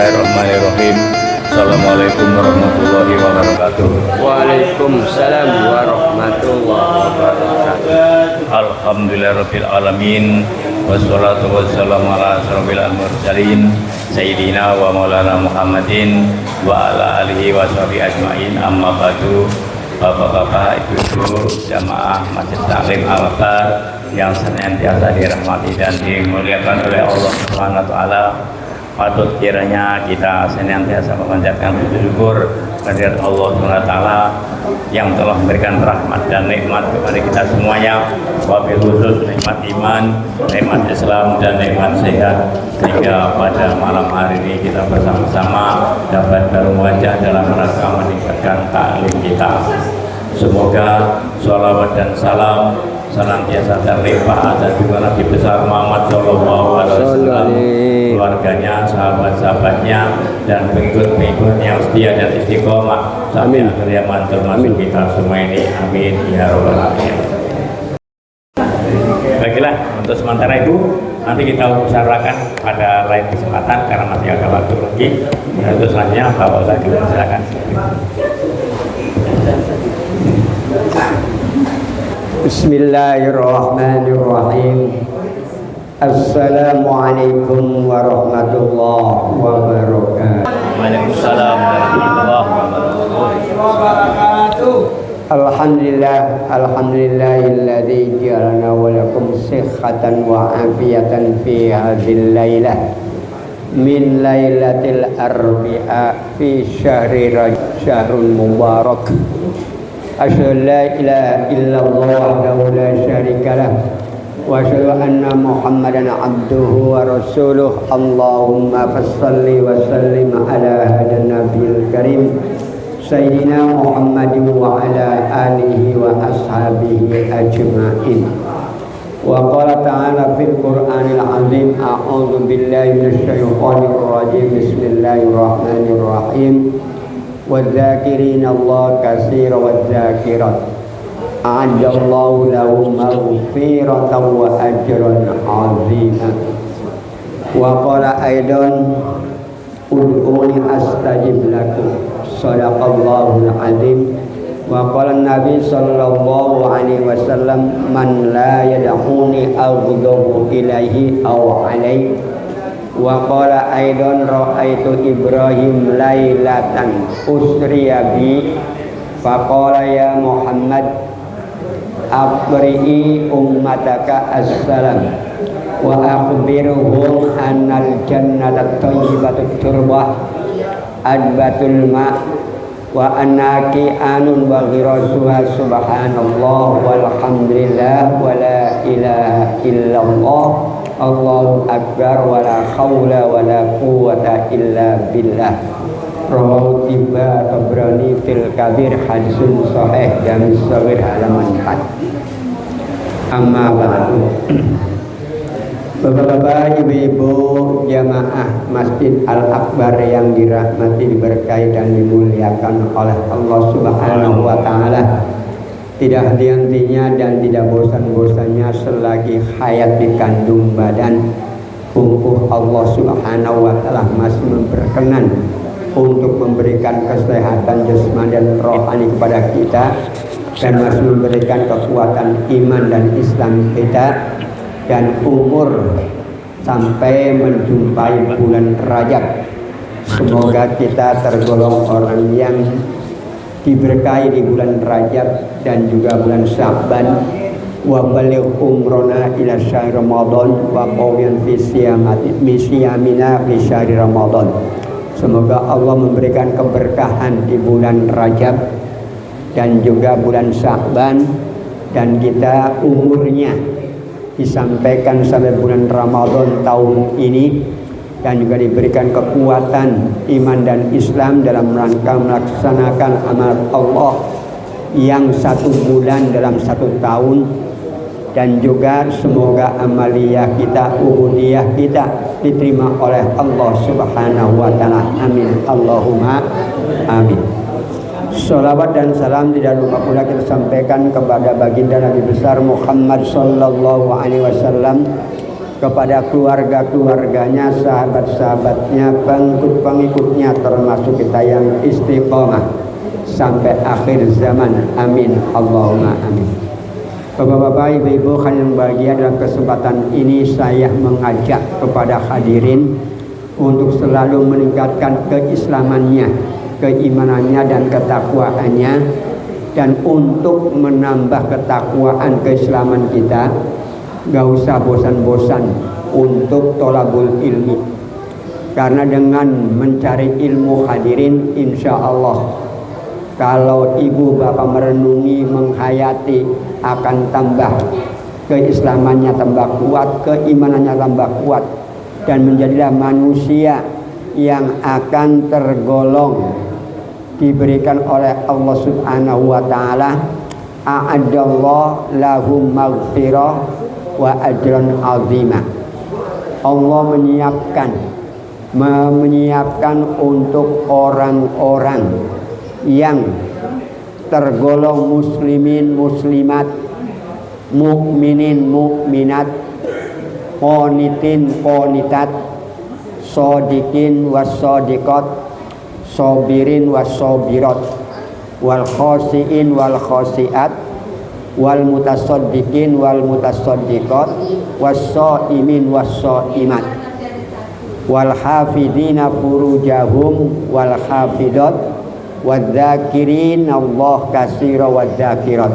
Bismillahirrahmanirrahim. Assalamualaikum warahmatullahi wabarakatuh. Waalaikumsalam warahmatullahi wabarakatuh. Alhamdulillahirabbil alamin. Wassalatu wassalamu ala asrofil mursalin sayyidina wa maulana Muhammadin wa ala alihi wa sahbihi ajmain. Amma ba'du. Bapak-bapak, ibu-ibu, jamaah Masjid Taklim Al-Akbar yang senantiasa dirahmati dan dimuliakan oleh Allah Subhanahu wa taala. Patut kiranya kita senantiasa memanjatkan puji syukur kehadirat Allah Subhanahu wa taala yang telah memberikan rahmat dan nikmat kepada kita semuanya, wabil khusus nikmat iman, nikmat Islam dan nikmat sehat, sehingga pada malam hari ini kita bersama-sama dapat berwajah dalam rangka meningkatkan taklim kita. Semoga sholawat dan salam senantiasa terlimpah atas juga Nabi besar Muhammad Sallallahu Alaihi Wasallam, keluarganya, sahabat-sahabatnya, dan pengikut-pengikut yang setia dan istiqomah sampai akhir zaman, termasuk kita semua ini. Amin ya robbal alamin. Baiklah, untuk sementara itu nanti kita usaharakan pada lain kesempatan karena masih ada waktu lagi. Dan untuk selanjutnya Bapak lagi silakan. Bismillahirrahmanirrahim. Assalamualaikum warahmatullahi wabarakatuh. Waalaikumsalam warahmatullahi wabarakatuh. Alhamdulillahilladzi ja'alana wa lakum sihhatan wa afiyatan fi hadhil lailah min lailatil arbi'a fi syahri syahrul mubarak. Asyhadu la ilaha illallah wahdahu la syarika lah wa asyhadu anna Muhammadan abduhu wa rasuluh. Allahumma fassalli wa sallim ala hadan nabiyil karim sayyidina Muhammadin wa ala alihi wa ashabihi ajma'in. Wa qala ta'ala fil Qur'anil azim, a'udzu billahi minasy syaithanir rajim. Bismillahirrahmanirrahim. وَالذَّاكِرِينَ اللَّهَ كَثِيرًا وَالذَّاكِرَاتِ أَعَدَّ اللَّهُ لَهُم مَغْفِرَةً وَأَجْرًا عَظِيمًا. وَقَالَ أَيْضًا ud'uuni astajib lakum. Shadaqallahul azim. Wa qala Nabi sallallahu alaihi wasallam, man la yad'uni aghdabu ilaihi aw alaihi. Wa qala aidan ra'aitu Ibrahim lailatan usriya bi faqala ya Muhammad akhbiri ummataka assalam wa akhbirhum annal jannata thayyibatut turbah adbatul ma wa annaki anun wa ghirasuha subhanallah walhamdulillah wa la ilaha illallah Allahu akbar wa la hawla wa la quwwata illa billah. Rawahu Tabrani fil Kabir, hadisun sahih Jami' Shaghir halaman 4. Amma ba'du. Bapak-bapak, ibu-ibu jamaah Masjid Al-Akbar yang dirahmati, diberkahi dan dimuliakan oleh Allah Subhanahu wa taala. Tidak henti-hentinya dan tidak bosan-bosannya selagi hayat di kandung badan, Allah Subhanahu wa taala masih berkenan untuk memberikan kesehatan jasmani dan rohani kepada kita, dan masih memberikan kekuatan iman dan Islam kita, dan umur sampai menjumpai bulan Rajab. Semoga kita tergolong orang yang diberkahi di bulan Rajab dan juga bulan Sya'ban. Wa baligh umrona ila syahr Ramadan wa qawyan fi siyamina fi syahr Ramadan. Semoga Allah memberikan keberkahan di bulan Rajab dan juga bulan Sya'ban, dan kita umurnya disampaikan sampai bulan Ramadan tahun ini, dan juga diberikan kekuatan iman dan Islam dalam rangka melaksanakan amal Allah yang 1 bulan dalam 1 tahun, dan juga semoga amaliyah kita, ubudiyah kita diterima oleh Allah Subhanahu wa taala. Amin. Allahumma amin. Sholawat dan salam tidak lupa pula kita sampaikan kepada baginda Nabi besar Muhammad sallallahu alaihi wasallam, kepada keluarga-keluarganya, sahabat-sahabatnya, pengikut-pengikutnya, termasuk kita yang istiqomah sampai akhir zaman. Amin Allahumma amin. Bapak-bapak, ibu-ibu yang bahagia, dalam kesempatan ini saya mengajak kepada hadirin untuk selalu meningkatkan keislamannya, keimanannya dan ketakwaannya, dan untuk menambah ketakwaan keislaman kita, gak usah bosan-bosan untuk tolabul ilmi. Karena dengan mencari ilmu hadirin, insya Allah kalau ibu bapak merenungi, menghayati, akan tambah keislamannya tambah kuat, keimanannya tambah kuat, dan menjadilah manusia yang akan tergolong diberikan oleh Allah Subhanahu wa taala, a'adallahu lahum maghfirah wa ajran azimah. Allah menyiapkan untuk orang-orang yang tergolong muslimin muslimat, mukminin mukminat, qanitin qanitat, shodiqin wassodiqat, sobirin wassobirat, wal khosiin wal khosiat, wal mutasaddiqin wal mutasaddiqat, wassaimin wassaimat, wal hafidina furujahum wal hafidat, wadzakirin Allah katsira wadzakirat.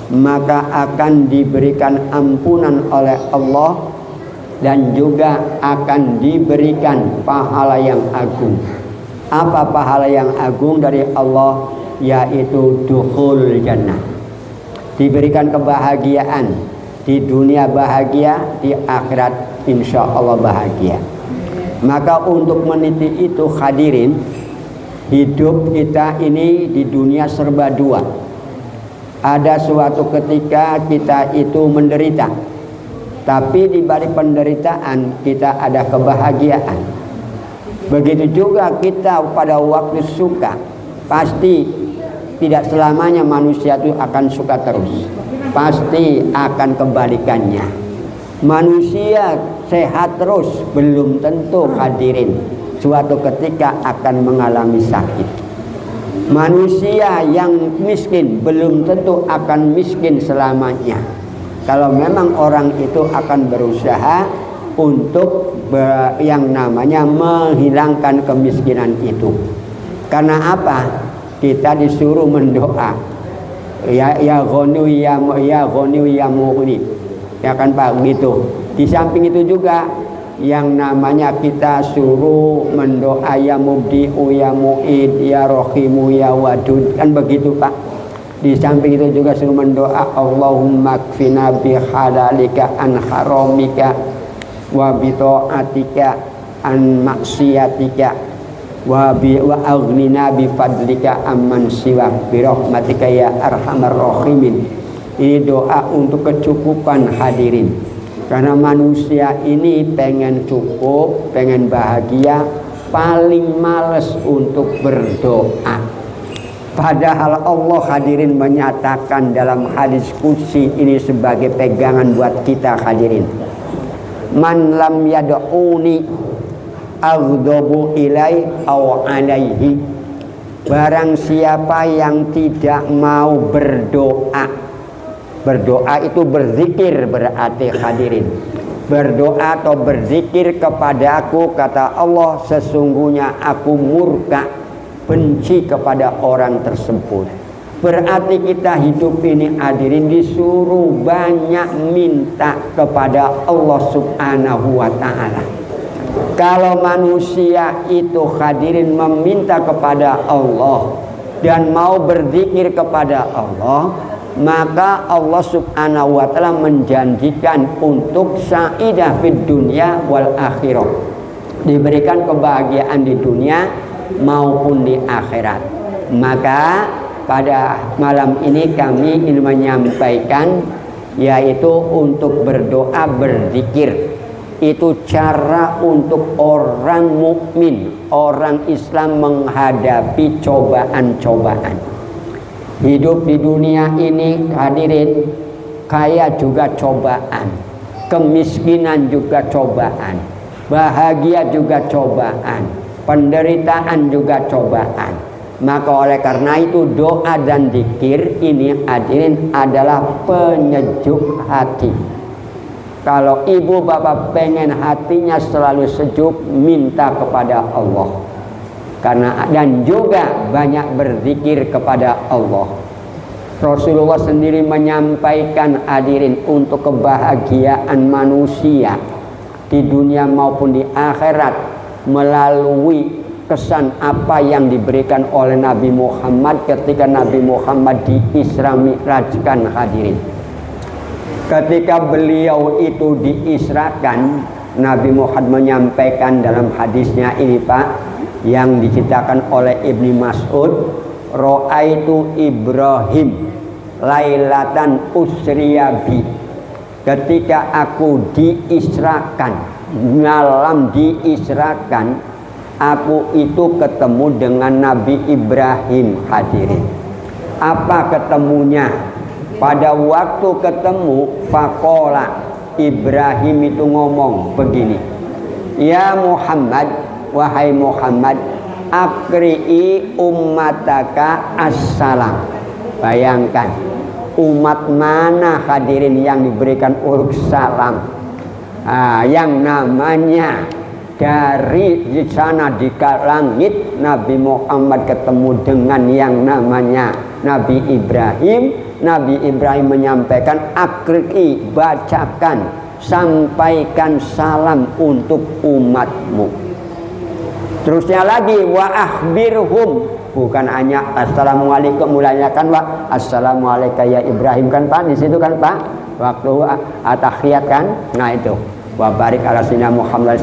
Maka akan diberikan ampunan oleh Allah dan juga akan diberikan pahala yang agung. Apa pahala yang agung dari Allah? Yaitu dukhul jannah, diberikan kebahagiaan di dunia, bahagia di akhirat, insya Allah bahagia. Maka untuk meniti itu hadirin, hidup kita ini di dunia serba dua. Ada suatu ketika kita itu menderita, tapi di balik penderitaan kita ada kebahagiaan. Begitu juga kita pada waktu suka, pasti tidak selamanya manusia itu akan suka terus. Pasti akan kebalikannya. Manusia sehat terus belum tentu hadirin, suatu ketika akan mengalami sakit. Manusia yang miskin belum tentu akan miskin selamanya. Kalau memang orang itu akan berusaha untuk yang namanya menghilangkan kemiskinan itu. Karena apa? Kita disuruh mendoa. Ya ghani ya mughni. Ya kan Pak, begitu. Di samping itu juga yang namanya kita suruh mendoa ya mubdi'u ya mu'id ya rahimu ya wadud, kan begitu Pak. Di samping itu juga suruh mendoa Allahumma kfina bi halalika an haramika wa bi ta'atika an maksiatika wa aghnina bi fadlika amman siwak bi rahmatika ya arhamar rahimin. Ini doa untuk kecukupan hadirin. Karena manusia ini pengen cukup, pengen bahagia, paling males untuk berdoa. Padahal Allah hadirin menyatakan dalam hadis qudsi ini sebagai pegangan buat kita hadirin. Man lam yad'uni aghdabu ilai aw alaihi. Barang siapa yang tidak mau berdoa. Berdoa itu berzikir berarti hadirin. Berdoa atau berzikir kepada aku, kata Allah, sesungguhnya aku murka, benci kepada orang tersebut. Berarti kita hidup ini hadirin disuruh banyak minta kepada Allah Subhanahu wa ta'ala. Kalau manusia itu hadirin meminta kepada Allah dan mau berzikir kepada Allah, maka Allah Subhanahu wa ta'ala menjanjikan untuk sa'idah fid dunya wal akhirah, diberikan kebahagiaan di dunia maupun di akhirat. Maka pada malam ini kami ingin menyampaikan yaitu untuk berdoa, berzikir. Itu cara untuk orang mukmin, orang Islam menghadapi cobaan-cobaan. Hidup di dunia ini hadirin kaya juga cobaan. kemiskinan juga cobaan, bahagia juga cobaan, penderitaan juga cobaan. Maka oleh karena itu doa dan zikir ini hadirin adalah penyejuk hati. Kalau ibu bapak pengen hatinya selalu sejuk, minta kepada Allah. Dan juga banyak berzikir kepada Allah. Rasulullah sendiri menyampaikan hadirin untuk kebahagiaan manusia di dunia maupun di akhirat melalui kesan apa yang diberikan oleh Nabi Muhammad ketika Nabi Muhammad di Isra Mi'rajkan hadirin. Ketika beliau itu diisrakan, Nabi Muhammad menyampaikan dalam hadisnya ini Pak, yang diceritakan oleh Ibnu Mas'ud, Ra'aitu Ibrahim lailatan usriyabi. Ketika aku diisrakan, malam diisrakan, aku itu ketemu dengan Nabi Ibrahim hadirin. Apa ketemunya? Pada waktu ketemu, faqala, Ibrahim itu ngomong begini, ya Muhammad, wahai Muhammad, akri'i ummataka assalam. Bayangkan, umat mana hadirin yang diberikan uruk salam? Yang namanya dari sana di langit Nabi Muhammad ketemu dengan yang namanya Nabi Ibrahim. Nabi Ibrahim menyampaikan, akri'i, bacakan, sampaikan salam untuk umatmu. Terusnya lagi, wa akhbirhum, bukan hanya assalamualaikum, mulanya kan wa assalamualaikum ya Ibrahim kan Pak, di situ kan Pak, waktu at-tahiyat kan. Nah itu wa barik ala sayyidina Muhammad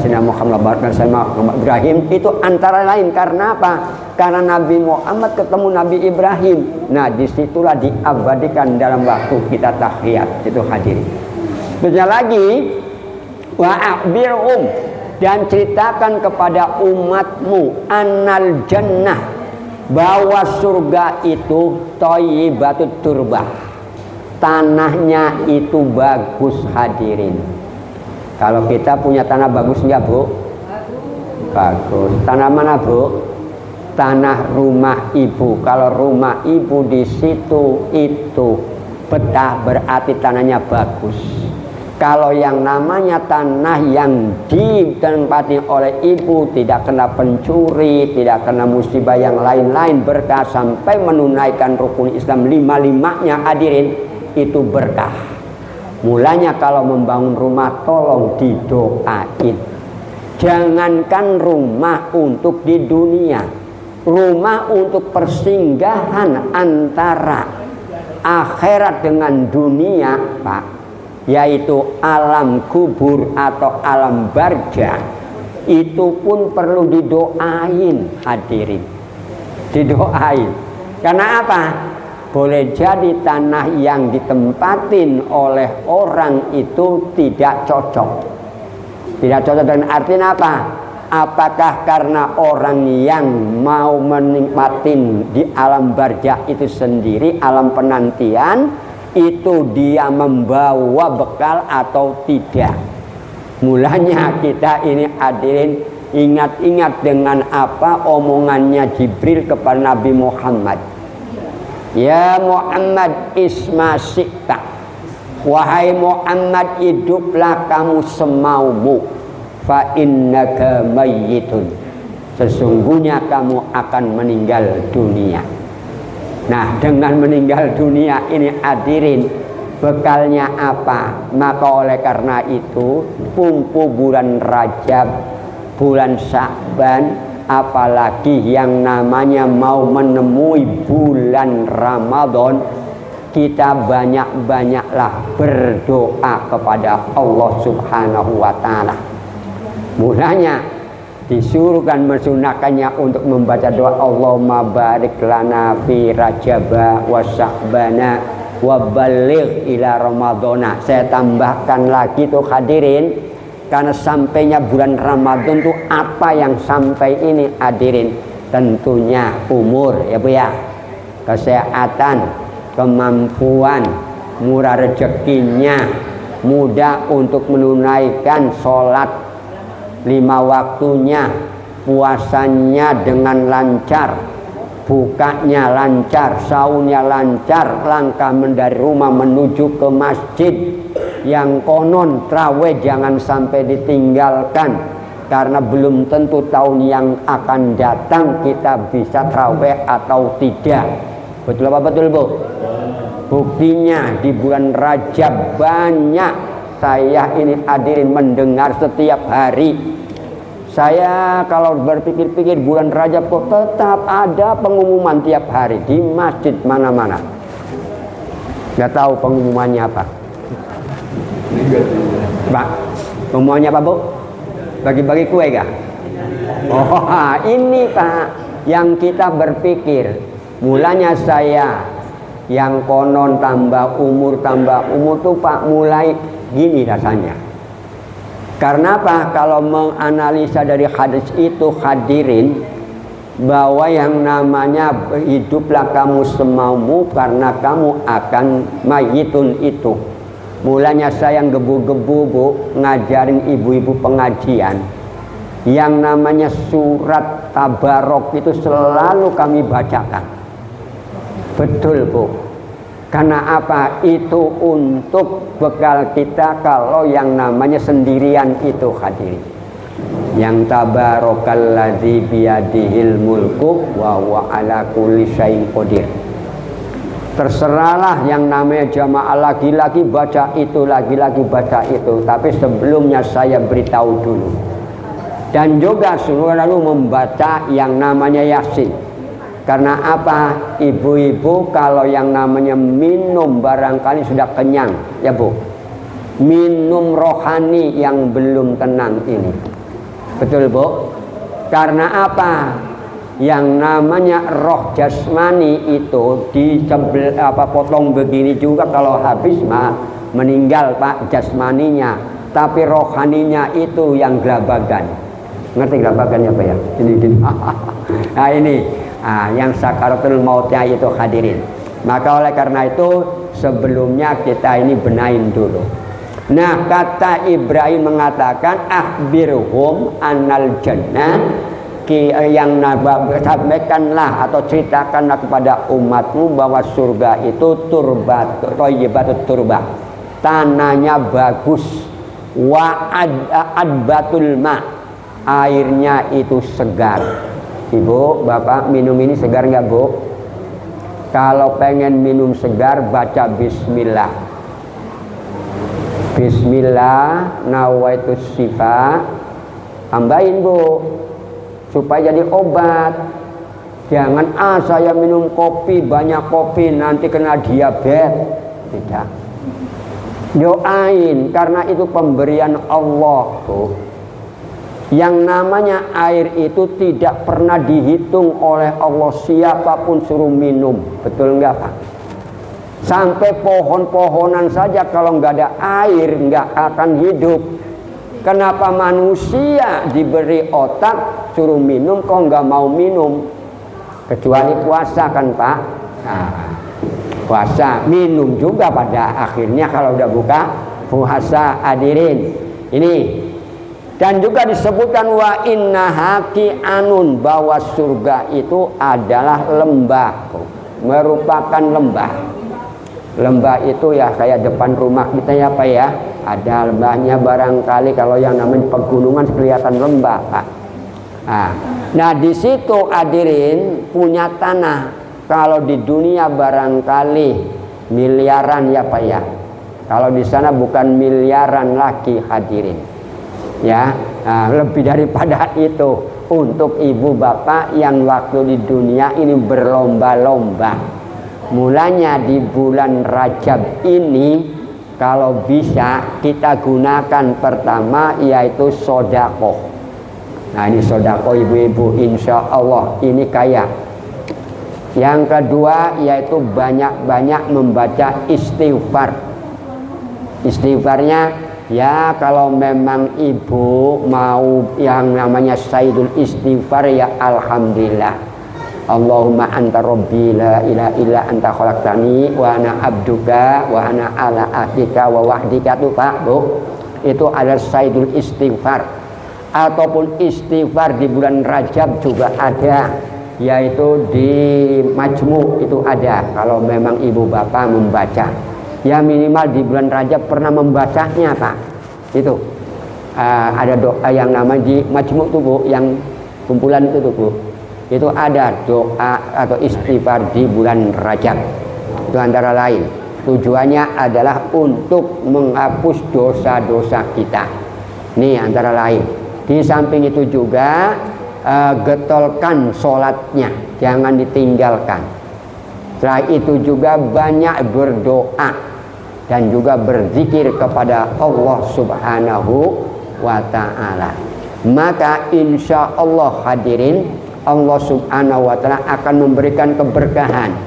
barik ala sayyidina Ibrahim, itu antara lain karena apa? Karena Nabi Muhammad ketemu Nabi Ibrahim. Nah disitulah diabadikan dalam waktu kita tahiyat itu hadirin. Terusnya lagi, wa akhbirhum, dan ceritakan kepada umatmu annal jannah, bahwa surga itu thayyibatut turbah, tanahnya itu bagus hadirin. Kalau kita punya tanah bagus enggak Bu? Bagus. Tanah mana Bu? Tanah rumah ibu. Kalau rumah ibu di situ itu betah, berarti tanahnya bagus. Kalau yang namanya tanah yang ditempati oleh ibu tidak kena pencuri, tidak kena musibah yang lain-lain, berkah sampai menunaikan rukun Islam 5-5-nya hadirin, itu berkah. Mulanya kalau membangun rumah tolong didoain. Jangankan rumah untuk di dunia, rumah untuk persinggahan antara akhirat dengan dunia Pak, yaitu alam kubur atau alam barzah, itu pun perlu didoain hadirin, didoain. Karena apa? Boleh jadi tanah yang ditempatin oleh orang itu tidak cocok. Tidak cocok dengan artinya apa? Apakah karena orang yang mau menikmatin di alam barzah itu sendiri, alam penantian, itu dia membawa bekal atau tidak? Mulanya kita ini hadirin ingat-ingat dengan apa omongannya Jibril kepada Nabi Muhammad. Ya Muhammad isma syi'ta, wahai Muhammad hiduplah kamu semaumu, fa innaka mayyitun, sesungguhnya kamu akan meninggal dunia. Nah dengan meninggal dunia ini hadirin bekalnya apa? Maka oleh karena itu pumpu bulan Rajab, bulan Sya'ban, apalagi yang namanya mau menemui bulan Ramadan, kita banyak-banyaklah berdoa kepada Allah Subhanahu wa ta'ala. Mulanya disuruhkan mensunahkannya untuk membaca doa Allahumma barik lana fi Rajaba wa Sya'bana wa baligh ila Ramadana. Saya tambahkan lagi tuh hadirin, karena sampainya bulan Ramadan tuh apa yang sampai ini hadirin? Tentunya umur ya Bu ya, kesehatan, kemampuan, murah rezekinya, mudah untuk menunaikan sholat 5 waktunya, puasanya dengan lancar, bukanya lancar, sahurnya lancar, langkah dari rumah menuju ke masjid yang konon traweh jangan sampai ditinggalkan, karena belum tentu tahun yang akan datang kita bisa traweh atau tidak. Betul apa betul, Bu? Buktinya di bulan Rajab banyak saya ini hadirin mendengar setiap hari. Saya kalau berpikir-pikir bulan Rajab kok tetap ada pengumuman tiap hari di masjid mana-mana. Nggak tahu pengumumannya apa. Pak, pengumumannya apa, Bu? Bagi-bagi kue kah? Oh, ini Pak yang kita berpikir. Mulanya saya yang konon tambah umur tuh Pak mulai gini rasanya. Karena apa? Kalau menganalisa dari hadis itu hadirin, bahwa yang namanya hiduplah kamu semaumu karena kamu akan mayitun itu. Mulanya saya gebu-gebu, Bu, ngajarin ibu-ibu pengajian. Yang namanya surat Tabarok itu selalu kami bacakan. Betul, Bu. Karena apa? Itu untuk bekal kita kalau yang namanya sendirian itu hadirin. Yang tabarakalladzi biyadihil mulku wa huwa ala kulli syai'in qadir. Terserahlah yang namanya jamaah lagi-lagi baca itu, lagi-lagi baca itu. Tapi sebelumnya saya beritahu dulu. Dan juga selalu membaca yang namanya Yasin. Karena apa? Ibu-ibu kalau yang namanya minum barangkali sudah kenyang, ya Bu. Minum rohani yang belum tenang ini. Betul, Bu? Karena apa? Yang namanya roh jasmani itu potong begini juga kalau habis mah meninggal Pak jasmaninya, tapi rohaninya itu yang gelabagan. Ngerti gelabagannya Pak ya? Ini gini. Nah ini yang sakaratul mautnya itu hadirin. Maka oleh karena itu sebelumnya kita ini benahin dulu. Nah kata Ibrahim mengatakan akhbirhum annal jannah, yang sampaikanlah atau ceritakanlah kepada umatmu bahwa surga itu turbat, thayyibatut turbah, tanahnya bagus, wa adbatul ma, airnya itu segar. Ibu, Bapak minum ini segar nggak, Bu? Kalau pengen minum segar baca bismillah. Bismillah nawaitus syifa, tambahin, Bu, supaya jadi obat. Jangan saya minum kopi, banyak kopi nanti kena diabetes. Tidak. Doain karena itu pemberian Allah, Bu. Yang namanya air itu tidak pernah dihitung oleh Allah, siapapun suruh minum. Betul enggak, Pak? Sampai pohon-pohonan saja kalau nggak ada air nggak akan hidup. Kenapa manusia diberi otak suruh minum kok nggak mau minum? Kecuali puasa kan, Pak? Nah, puasa minum juga pada akhirnya kalau udah buka puasa, hadirin. Ini dan juga disebutkan wa inna haki anun, bahwa surga itu adalah lembah, merupakan lembah. Lembah itu ya kayak depan rumah kita ya Pak ya, ada lembahnya barangkali kalau yang namanya pegunungan kelihatan lembah Pak. Nah di situ hadirin punya tanah, kalau di dunia barangkali miliaran ya Pak ya, kalau di sana bukan miliaran lagi hadirin ya. Lebih daripada itu untuk ibu bapak yang waktu di dunia ini berlomba-lomba. Mulanya di bulan Rajab ini kalau bisa kita gunakan pertama yaitu sodako. Nah ini sodako ibu-ibu, insya Allah ini kaya. Yang kedua yaitu banyak-banyak membaca istighfar. Istighfarnya ya kalau memang ibu mau yang namanya sayyidul istighfar ya alhamdulillah. Allahumma anta rabbi la ilaha illa anta khalaqtani wa ana abduka wa ana ala ahdika wa wahdika tuh Pak Bu. Itu ada sayyidul istighfar. Ataupun istighfar di bulan Rajab juga ada, yaitu di Majmu' itu ada kalau memang ibu bapak membaca. Ya minimal di bulan Rajab pernah membacanya Pak. Itu ada doa yang namanya di Majmu' tuh Bu, yang kumpulan itu tuh Bu. Itu ada doa atau istighfar di bulan Rajab. Itu antara lain. Tujuannya adalah untuk menghapus dosa-dosa kita. Nih antara lain. Di samping itu juga getolkan sholatnya, jangan ditinggalkan. Setelah itu juga banyak berdoa dan juga berzikir kepada Allah Subhanahu wa ta'ala. Maka insya Allah hadirin, Allah Subhanahu wa ta'ala akan memberikan keberkahan.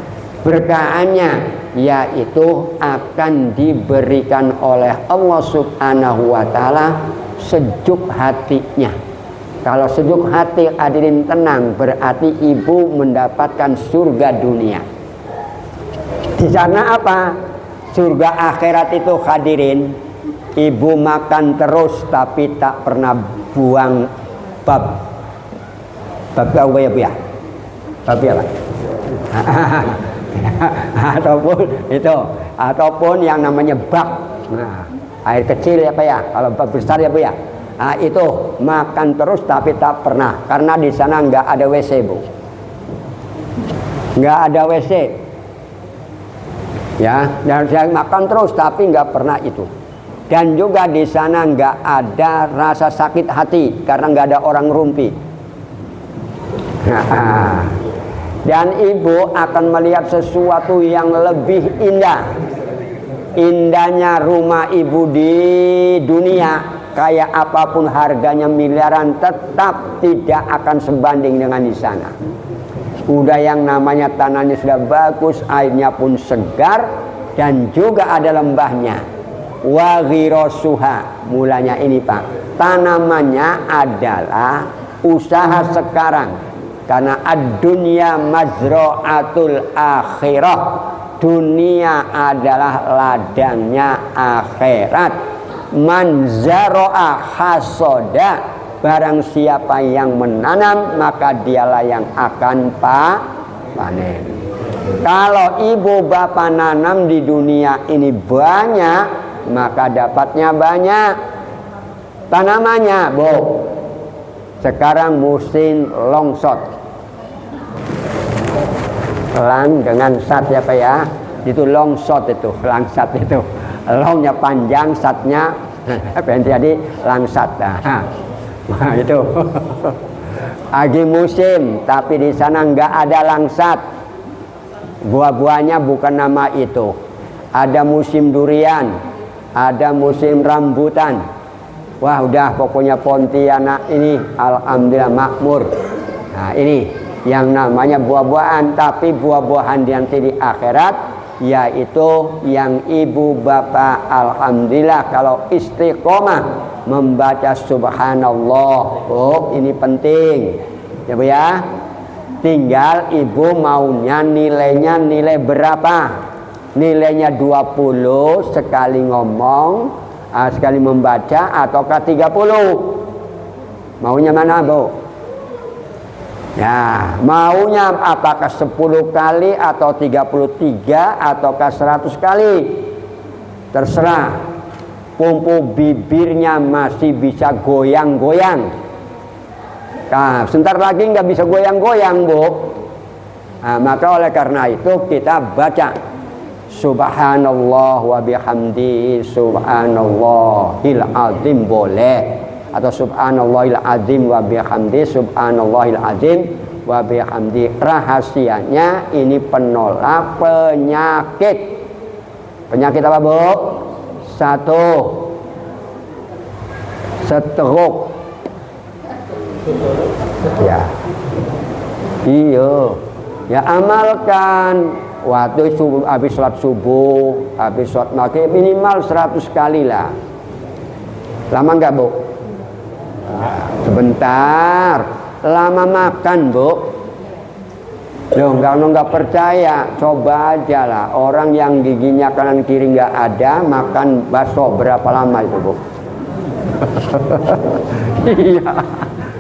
Berkahannya yaitu akan diberikan oleh Allah Subhanahu wa ta'ala sejuk hatinya. Kalau sejuk hati hadirin tenang, berarti ibu mendapatkan surga dunia. Di sana apa? Surga akhirat itu hadirin, ibu makan terus tapi tak pernah buang bab apa ya Bu ya? Bab apa? Ataupun yang namanya bak. Nah, air kecil ya Pak ya, kalau bab besar ya Bu ya. Nah, itu makan terus tapi tak pernah, karena di sana nggak ada WC Bu, nggak ada WC ya. Dan saya makan terus tapi nggak pernah itu. Dan juga di sana nggak ada rasa sakit hati karena nggak ada orang rumpi. Dan ibu akan melihat sesuatu yang lebih indah. Indahnya rumah ibu di dunia, kayak apapun harganya miliaran, tetap tidak akan sebanding dengan di sana. Udah yang namanya tanahnya sudah bagus, airnya pun segar, dan juga ada lembahnya. Wa ghirasuha, mulanya ini Pak, tanamannya adalah usaha sekarang. Karena ad-dunya mazra'atul akhirah, dunia adalah ladangnya akhirat. Man zara'a hasoda, barang siapa yang menanam maka dialah yang akan panen. Kalau ibu bapak nanam di dunia ini banyak, maka dapatnya banyak. Tanamannya Bu, sekarang musim longsot, lang dengan sat ya Pak ya, itu longsot, itu langsat, itu longnya panjang, satnya jadi langsat. Nah itu lagi musim, tapi di sana nggak ada langsat, buah-buahnya bukan nama itu. Ada musim durian, ada musim rambutan. Wah udah pokoknya Pontianak ini alhamdulillah makmur. Nah ini yang namanya buah-buahan. Tapi buah-buahan nanti di akhirat, yaitu yang ibu bapak alhamdulillah kalau istiqomah membaca subhanallah. Oh ini penting ya Bu ya. Tinggal ibu maunya nilainya nilai berapa. Nilainya 20 sekali ngomong, sekali membaca, ataukah 30? Maunya mana Bu? Ya, maunya apakah 10 kali atau 33 ataukah 100 kali? Terserah. Pumpu bibirnya masih bisa goyang-goyang. Nah, sebentar lagi nggak bisa goyang-goyang Bu. Nah, maka oleh karena itu kita baca Subhanallah wa bihamdi subhanallahil azim boleh, atau subhanallahil azim wa bihamdi subhanallahil azim wa bihamdi. Rahasianya ini penolak penyakit. Penyakit apa Bu? 1, stroke. Ya. Iya. Ya amalkan waktu habis sholat subuh, habis sholat maghrib minimal 100 kali lah. Lama nggak Bu? Sebentar. Lama makan Bu. Loh, kalau nggak percaya, coba aja lah. Orang yang giginya kanan kiri nggak ada, makan bakso berapa lama itu, Bu? Iya,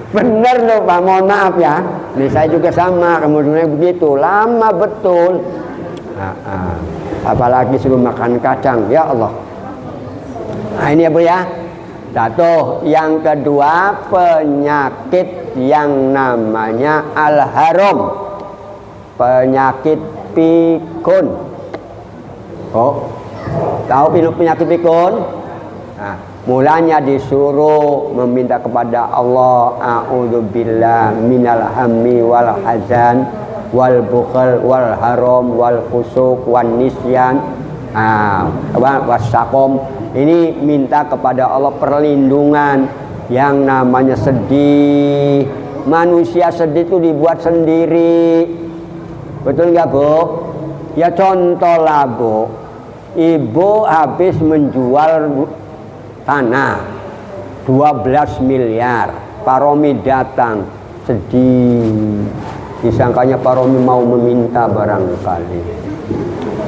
bener loh Pak, mohon maaf ya. Nih saya juga sama, kemudian begitu, lama betul. Apalagi suruh makan kacang, ya Allah. Nah ini ya Bu ya. Satu, yang kedua penyakit yang namanya al-haram, penyakit pikun. Oh, tahu penyakit pikun? Nah, mulanya disuruh meminta kepada Allah, a'udzubillah minal hammi wal hazan wal bukhl wal haram wal fusuq wan nisyan wasaqom. Ini minta kepada Allah perlindungan yang namanya sedih. Manusia sedih itu dibuat sendiri. Betul nggak Bu? Ya contoh lah Bu, ibu habis menjual tanah 12 miliar. Pak Romi datang sedih, disangkanya Pak Romi mau meminta barangkali.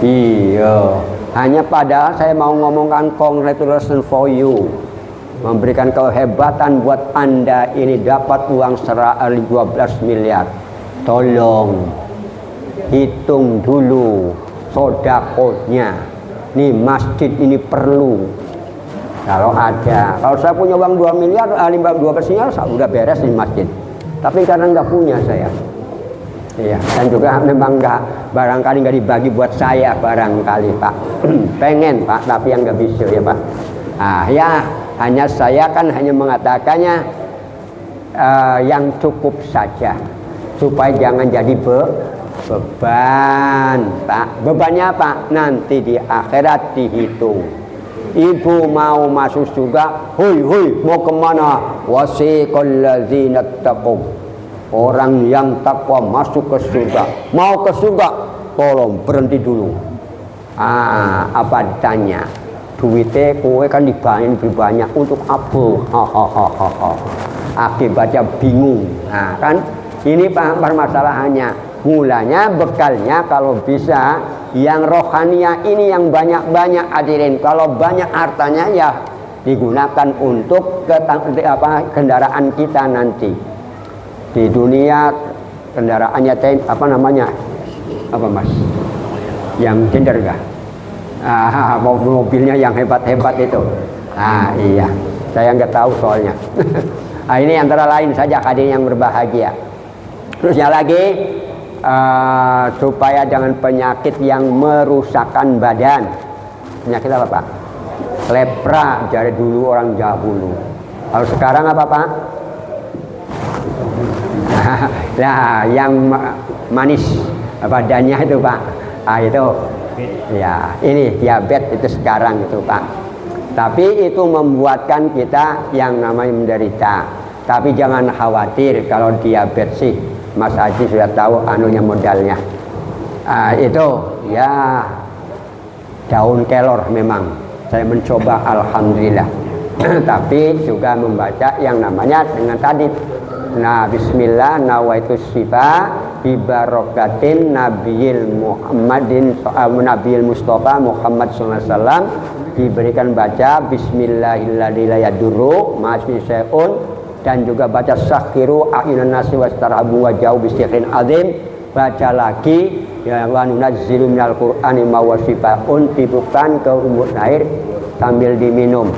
Iya, hanya padahal saya mau ngomongkan congratulations for you, memberikan kehebatan buat Anda ini dapat uang 12 miliar. Tolong hitung dulu sodakonya. Nih masjid ini perlu. Kalau ada, kalau saya punya uang 2 miliar, 12 miliar, udah beres di masjid. Tapi karena nggak punya saya. Iya, dan juga memang nggak, barangkali nggak dibagi buat saya barangkali Pak. Pengen Pak, tapi yang nggak bisa ya Pak. Ya, hanya saya kan hanya mengatakannya yang cukup saja, supaya jangan jadi beban Pak. Bebannya Pak, nanti di akhirat dihitung. Ibu mau masuk surga, hui mau kemana? Wasiqal ladzina taqaw. Orang yang takwa masuk ke surga. Mau ke surga, tolong berhenti dulu. Apa ditanya? Duitnya kowe kan dibanyain lebih banyak untuk apa? Akibatnya bingung. Nah kan ini permasalahannya. Mulanya bekalnya kalau bisa yang rohania ini yang banyak-banyak hadirin. Kalau banyak hartanya ya digunakan untuk kendaraan kita nanti. Di dunia kendaraannya apa namanya? Apa Mas? Yang gender enggak? Mobilnya yang hebat-hebat itu. Iya. Saya nggak tahu soalnya. Ini antara lain saja hadirin yang berbahagia. Terusnya lagi supaya jangan penyakit yang merusakkan badan. Penyakit apa Pak? Lepra dari dulu orang dahulu. Kalau sekarang apa Pak? Nah, yang manis badannya itu Pak. Itu ya, ini diabetes itu sekarang itu Pak. Tapi itu membuatkan kita yang namanya menderita. Tapi jangan khawatir kalau diabetes sih. Mas Haji sudah tahu anunya modalnya. Itu ya daun kelor memang. Saya mencoba alhamdulillah. Tapi juga membaca yang namanya dengan tadi. Nah, bismillah nawaitu syifa bi barakatin nabiyil Muhammadin nabiyil Mustafa Muhammad sallallahu alaihi wasallam, diberikan baca bismillahilladzi la yadurru ma'asmi syai'un, dan juga baca sakhiru a'yunan nasi wastarhabu wa jauh bisyikrin azim. Baca lagi ya wa nunazzilu minal qur'ani ma wasifaun, dibukan ke umur air sambil diminum.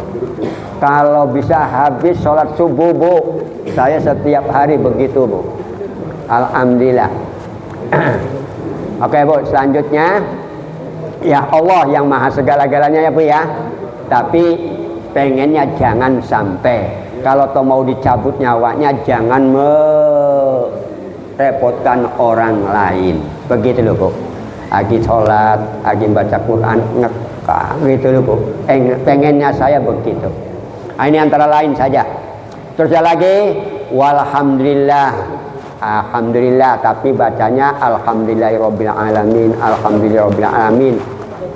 Kalau bisa habis sholat subuh Bu, saya setiap hari begitu Bu. Alhamdulillah. Oke Bu, selanjutnya ya Allah yang maha segala-galanya ya Bu ya. Tapi pengennya jangan sampai, kalau toh mau dicabut nyawanya jangan merepotkan orang lain. Begitu loh Bu. Lagi sholat, lagi baca Quran, ngekah gitu loh Bu. Pengennya saya begitu. Ini antara lain saja. Terus lagi walhamdulillah. Alhamdulillah, tapi bacanya alhamdulillahirabbil alamin, alhamdulillahirabbil alamin.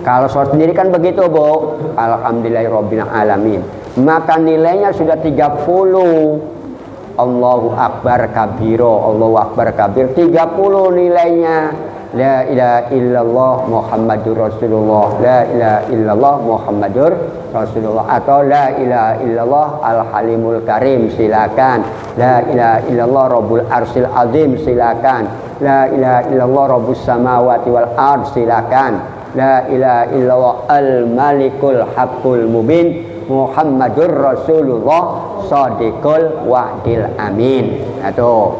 Kalau sholat sendiri kan begitu Bu, alhamdulillahirabbil alamin. Maka nilainya sudah 30. Allahu Akbar kabiro, Allahu Akbar kabir 30 nilainya. La ilaha illallah Muhammadur Rasulullah, la ilaha illallah Muhammadur Rasulullah, atau la ilaha illallah Al-Halimul Karim, silakan. La ilaha illallah Rabbul Arsil Azim, silakan. La ilaha illallah Rabbus Samawati wal Ard, silakan. La ilaha illallah Al-Malikul Haqqul Mubin Muhammadur Rasulullah Shadiqul Wa'dil Amin. Itu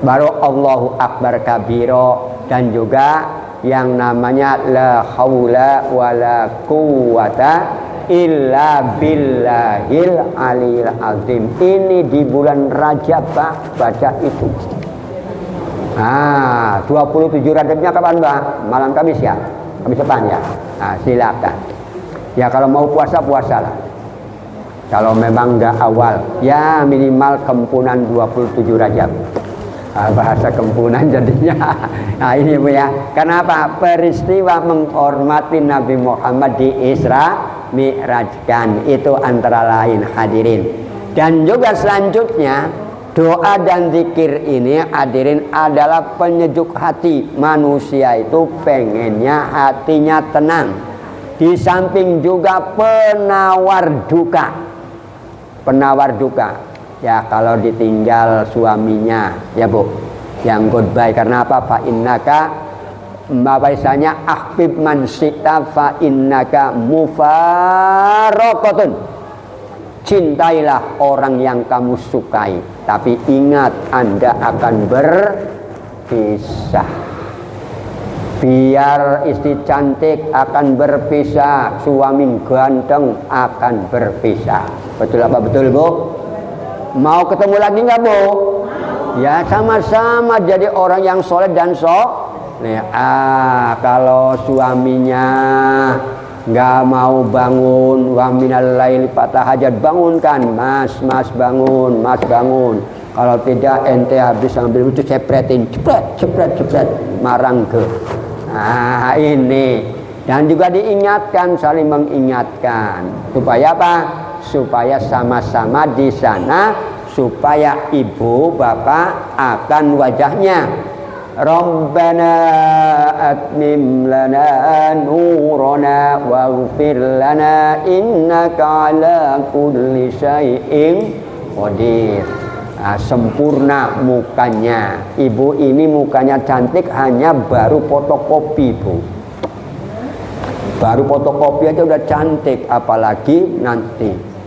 baru Allahu Akbar kabiro. Dan juga yang namanya la haula wala quwata illa billahil aliyil azim. Ini di bulan Rajab, Pak, baca itu. 27 Rajabnya kapan, Pak? Malam Kamis ya? Kamis depan ya? Silakan. Ya kalau mau puasa, puasalah. Kalau memang enggak awal, ya minimal kempunan 27 Rajab. Bahasa kempunan jadinya. Nah ini Bu ya. Kenapa? Peristiwa menghormati Nabi Muhammad di Isra Mi'rajkan. Itu antara lain hadirin. Dan juga selanjutnya doa dan zikir ini hadirin adalah penyejuk hati. Manusia itu pengennya hatinya tenang. Di samping juga penawar duka. Penawar duka. Ya kalau ditinggal suaminya ya Bu, yang goodbye. Karena apa? Fa innaka bahasanya ahbib man sita fa innaka mufaraqatun. Cintailah orang yang kamu sukai, tapi ingat Anda akan berpisah. Biar istri cantik akan berpisah, suami ganteng akan berpisah. Betul apa betul, Bu? Mau ketemu lagi nggak, Bu? Ya sama-sama jadi orang yang soleh dan soleh. Kalau suaminya nggak mau bangun, wa minal laili fatahajat, bangunkan, Mas bangun, Mas bangun. Kalau tidak ente habis ambil itu cepretin, cepret, marang ke. Ini. Dan juga diingatkan, saling mengingatkan. Supaya apa? Supaya sama-sama di sana, supaya ibu bapak akan wajahnya. Rabbana atmim lana nurana waghfir lana innaka ala kulli syai'in qadir. Sempurna mukanya. Ibu ini mukanya cantik hanya baru fotokopi, Bu. Baru fotokopi aja udah cantik, apalagi nanti.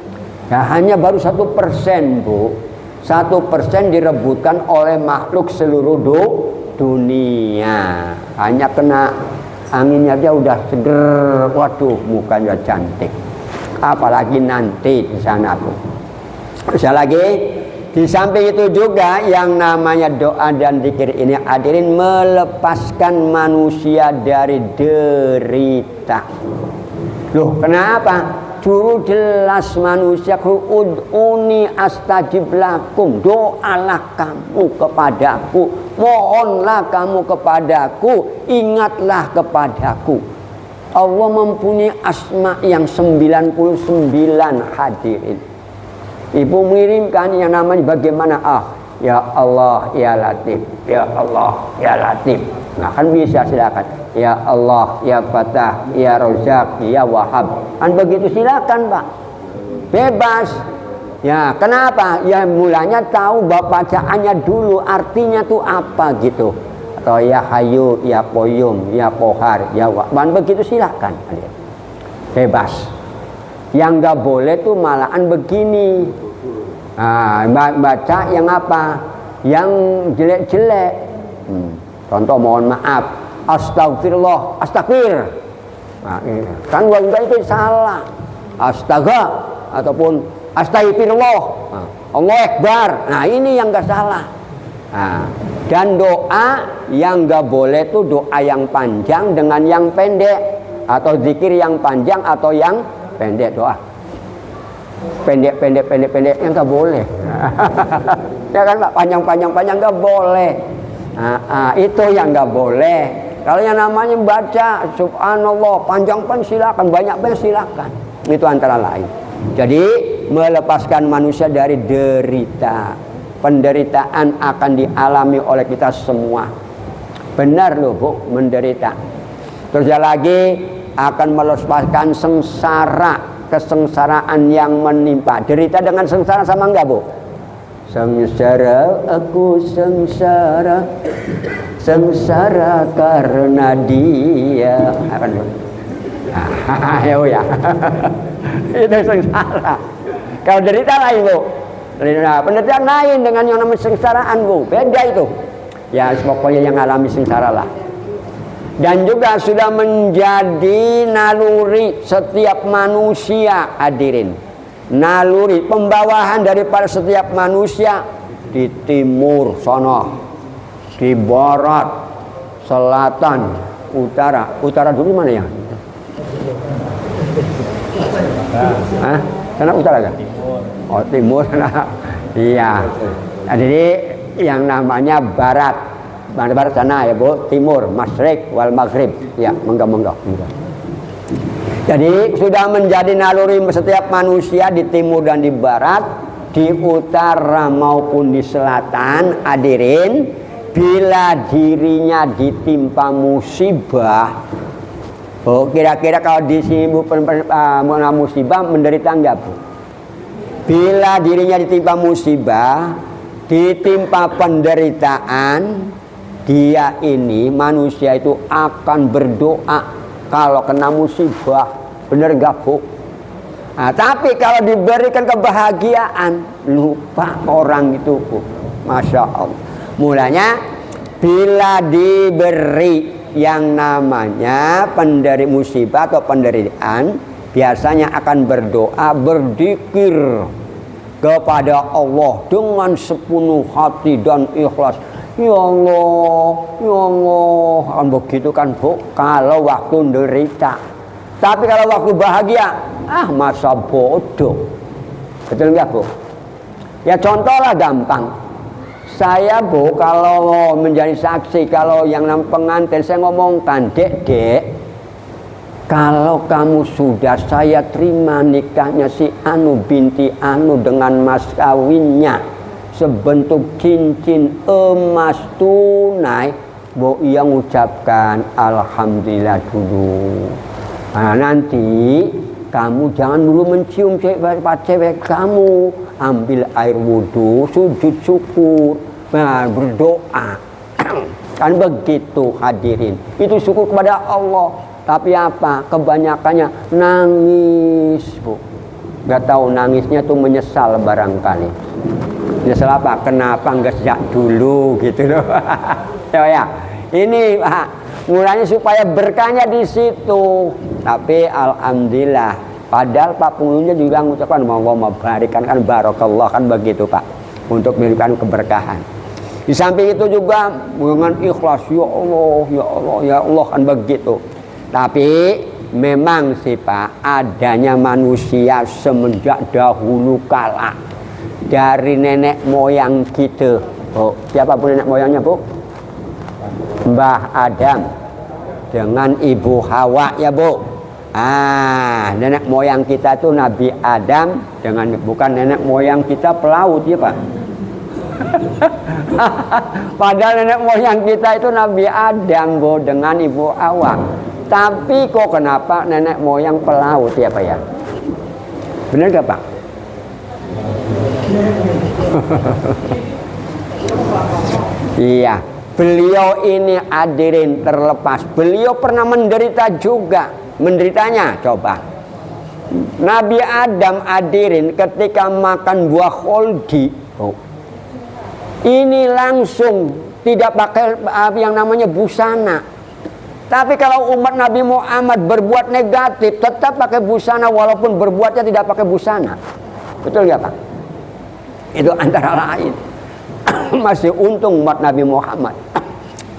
Ya, hanya baru 1%, Bu. 1% direbutkan oleh makhluk seluruh dunia. Hanya kena anginnya aja udah seger. Waduh, mukanya cantik. Apalagi nanti di sana, Bu. Bisa lagi. Di samping itu juga yang namanya doa dan zikir ini hadirin melepaskan manusia dari derita. Loh, kenapa? Dulu jelas manusia ud'uni astajib lakum, doalah kamu kepadaku, mohonlah kamu kepadaku, ingatlah kepadaku. Allah mempunyai asma yang 99 hadirin. Ibu mengirimkan yang namanya bagaimana? Ya Allah ya Latif, ya Allah ya Latif. Nah kan bisa, silakan. Ya Allah ya Fatah, ya Rozak, ya Wahab. Kan begitu, silakan Pak. Bebas. Ya kenapa? Ya mulanya tahu bacaannya dulu, artinya tuh apa gitu. Atau ya Hayu, ya Qayyum, ya Qahar, ya Wahab. Kan begitu, silakan. Bebas. Yang nggak boleh tuh malahan begini. Baca yang apa? Yang jelek-jelek. Contoh mohon maaf, astagfirullah, astagfir. Kan enggak itu salah. Astaga ataupun astagfirullah. Allah Akbar. Nah, ini yang enggak salah. Dan doa yang enggak boleh tuh doa yang panjang dengan yang pendek, atau zikir yang panjang atau yang pendek. Doa pendek yang enggak boleh. Ya kan Pak, panjang enggak boleh. Itu yang nggak boleh. Kalau yang namanya baca subhanallah panjang silakan, banyak silakan. Itu antara lain. Jadi melepaskan manusia dari derita. penderitaan akan dialami oleh kita semua. Benar loh Bu, menderita. Terus lagi akan melepaskan sengsara, kesengsaraan yang menimpa. Derita dengan sengsara sama enggak Bu? Sengsara, aku sengsara, sengsara karena dia. Ya, itu sengsara. Kalau derita lain Bu, penderitaan lain dengan yang namanya sengsaraan Bu, beda itu. Ya pokoknya yang alami sengsara lah. Dan juga sudah menjadi naluri setiap manusia, hadirin. Naluri pembawahan daripada setiap manusia di timur sono, di barat, selatan, utara. Utara dulu mana ya? Hah? Sana utara kan? Oh timur. Iya. Nah, jadi yang namanya barat sana ya Bu, timur, masyrik wal maghrib. Ya, monggo. Jadi sudah menjadi naluri setiap manusia di timur dan di barat, di utara maupun di selatan, hadirin, bila dirinya ditimpa musibah. Oh, kira-kira kalau musibah menderita enggak Bu? Bila dirinya ditimpa musibah, ditimpa penderitaan, dia ini manusia itu akan berdoa kalau kena musibah. Bener gak Bu? Nah, tapi kalau diberikan kebahagiaan, lupa orang itu Bu. Masya Allah. Mulanya bila diberi yang namanya musibah atau penderitaan, biasanya akan berdoa, berzikir kepada Allah dengan sepenuh hati dan ikhlas. Ya Allah, ya Allah. Kan begitu kan Bu, kalau waktu derita. Tapi kalau waktu bahagia, masa bodoh. Betul nggak Bu? Ya contohlah gampang. Saya Bu, kalau menjadi saksi, kalau yang pengantin saya ngomongkan, dek, kalau kamu sudah saya terima nikahnya si Anu binti Anu dengan mas kawinnya sebentuk cincin emas tunai, Bu yang ucapkan alhamdulillah dulu. Nah, nanti kamu jangan dulu mencium cewek kamu, ambil air wudhu, sujud syukur, berdoa. Kan begitu hadirin. Itu syukur kepada Allah. Tapi apa? Kebanyakannya nangis Bu. Gak tahu nangisnya tuh menyesal barangkali. Menyesal apa? Kenapa enggak sejak dulu gitu loh. Ya. Ini mulanya supaya berkahnya di situ. Tapi alhamdulillah, padahal Pak penghulunya juga mengucapkan Allah memberikan kan barakallah kan begitu Pak, untuk memberikan keberkahan. Di samping itu juga dengan ikhlas, ya Allah, ya Allah, ya Allah kan begitu. Tapi memang sih Pak, adanya manusia semenjak dahulu kala dari nenek moyang kita. Oh, siapapun nenek moyangnya Bu? Mbah Adam dengan Ibu Hawa ya Bu. Nenek moyang kita tuh Nabi Adam dengan, bukan nenek moyang kita pelaut ya Pak. Padahal nenek moyang kita itu Nabi Adam Bu dengan Ibu Hawa. Tapi kok kenapa nenek moyang pelaut ya Pak ya? Benar gak Pak? Iya. Beliau ini hadirin terlepas. Beliau pernah menderita juga. Menderitanya coba. Nabi Adam hadirin ketika makan buah kholdi. Ini langsung tidak pakai yang namanya busana. Tapi kalau umat Nabi Muhammad berbuat negatif tetap pakai busana walaupun berbuatnya tidak pakai busana. Betul ya Pak? Itu antara lain. Masih untung umat Nabi Muhammad.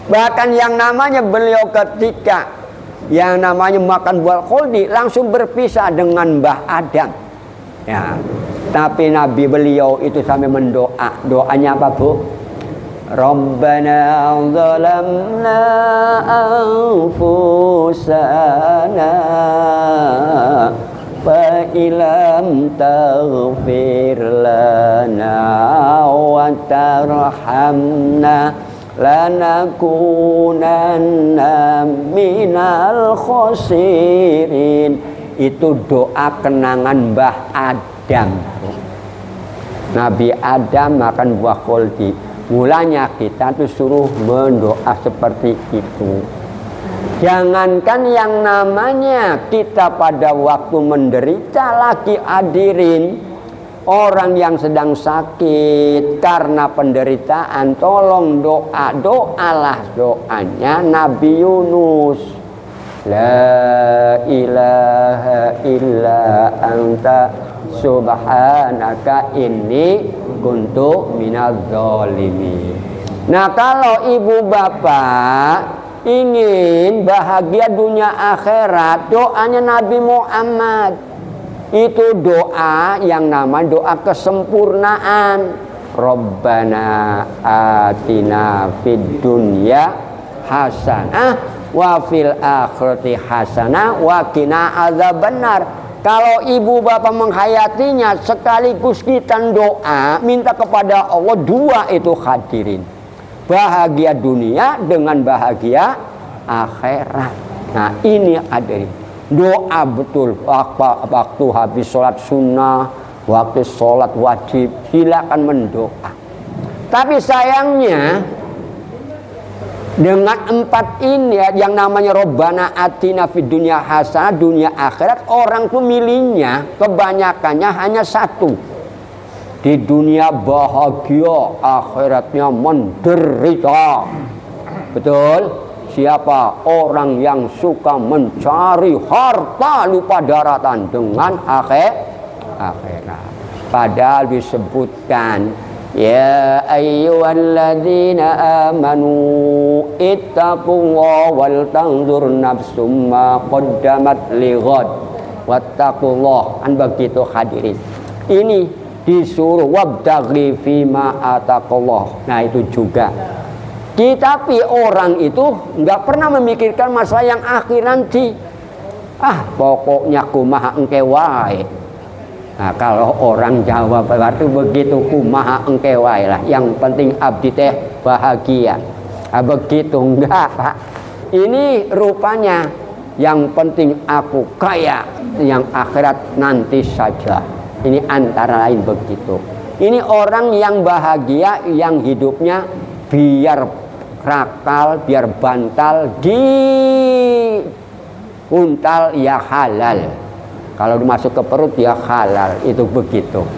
Bahkan yang namanya beliau ketika yang namanya makan buah kholdi langsung berpisah dengan Mbah Adam. Ya. Tapi Nabi beliau itu sampai mendoa. Doanya apa Bu? Rabbana zalamna anfusana fa ilam taghfir lana wa tarhamna lanakunanna minal khosirin. Itu doa kenangan Mbah Adam. Nabi Adam makan buah khuldi. Mulanya kita tuh suruh mendoa seperti itu. Jangankan yang namanya kita pada waktu menderita lagi hadirin, orang yang sedang sakit karena penderitaan, tolong doalah doanya Nabi Yunus. La ilaha illa anta subhanaka inni kuntu minadz zalimin. Nah, kalau ibu bapak ingin bahagia dunia akhirat, doanya Nabi Muhammad. Itu doa yang namanya doa kesempurnaan. Rabbana atina fid dunya hasanah wa fil akhirati hasanah wa qina adzabannar. Kalau ibu bapak menghayatinya sekaligus kita doa minta kepada Allah, dua itu hadirin. Bahagia dunia dengan bahagia akhirat. Nah, ini hadirin. Doa betul waktu habis sholat sunnah, waktu sholat wajib, silakan mendoa. Tapi sayangnya dengan empat ini yang namanya Rabbana atina fid dunya hasanah, dunia akhirat, orang tuh milihnya kebanyakannya hanya satu. Di dunia bahagia, akhiratnya menderita. Betul? Siapa? Orang yang suka mencari harta lupa daratan dengan akhirat. Padahal disebutkan, ya ayyuhalladzina amanu ittaqullaha wal tanzur nafsum ma qaddamat lighad wattaqullah. Kan begitu hadirin. Ini disuruh wabtaghi fima ataqallah. Nah, itu juga. Tapi orang itu nggak pernah memikirkan masalah yang akhir nanti. Pokoknya kumaha engke wae. Nah, kalau orang Jawa berarti begitu, kumaha engke wae lah. Yang penting abdi teh bahagia. Begitu enggak, Pak. Ini rupanya yang penting aku kaya, yang akhirat nanti saja. Ini antara lain begitu. Ini orang yang bahagia, yang hidupnya biar rakal, biar bantal, di untal ya halal. Kalau masuk ke perut ya halal, itu begitu.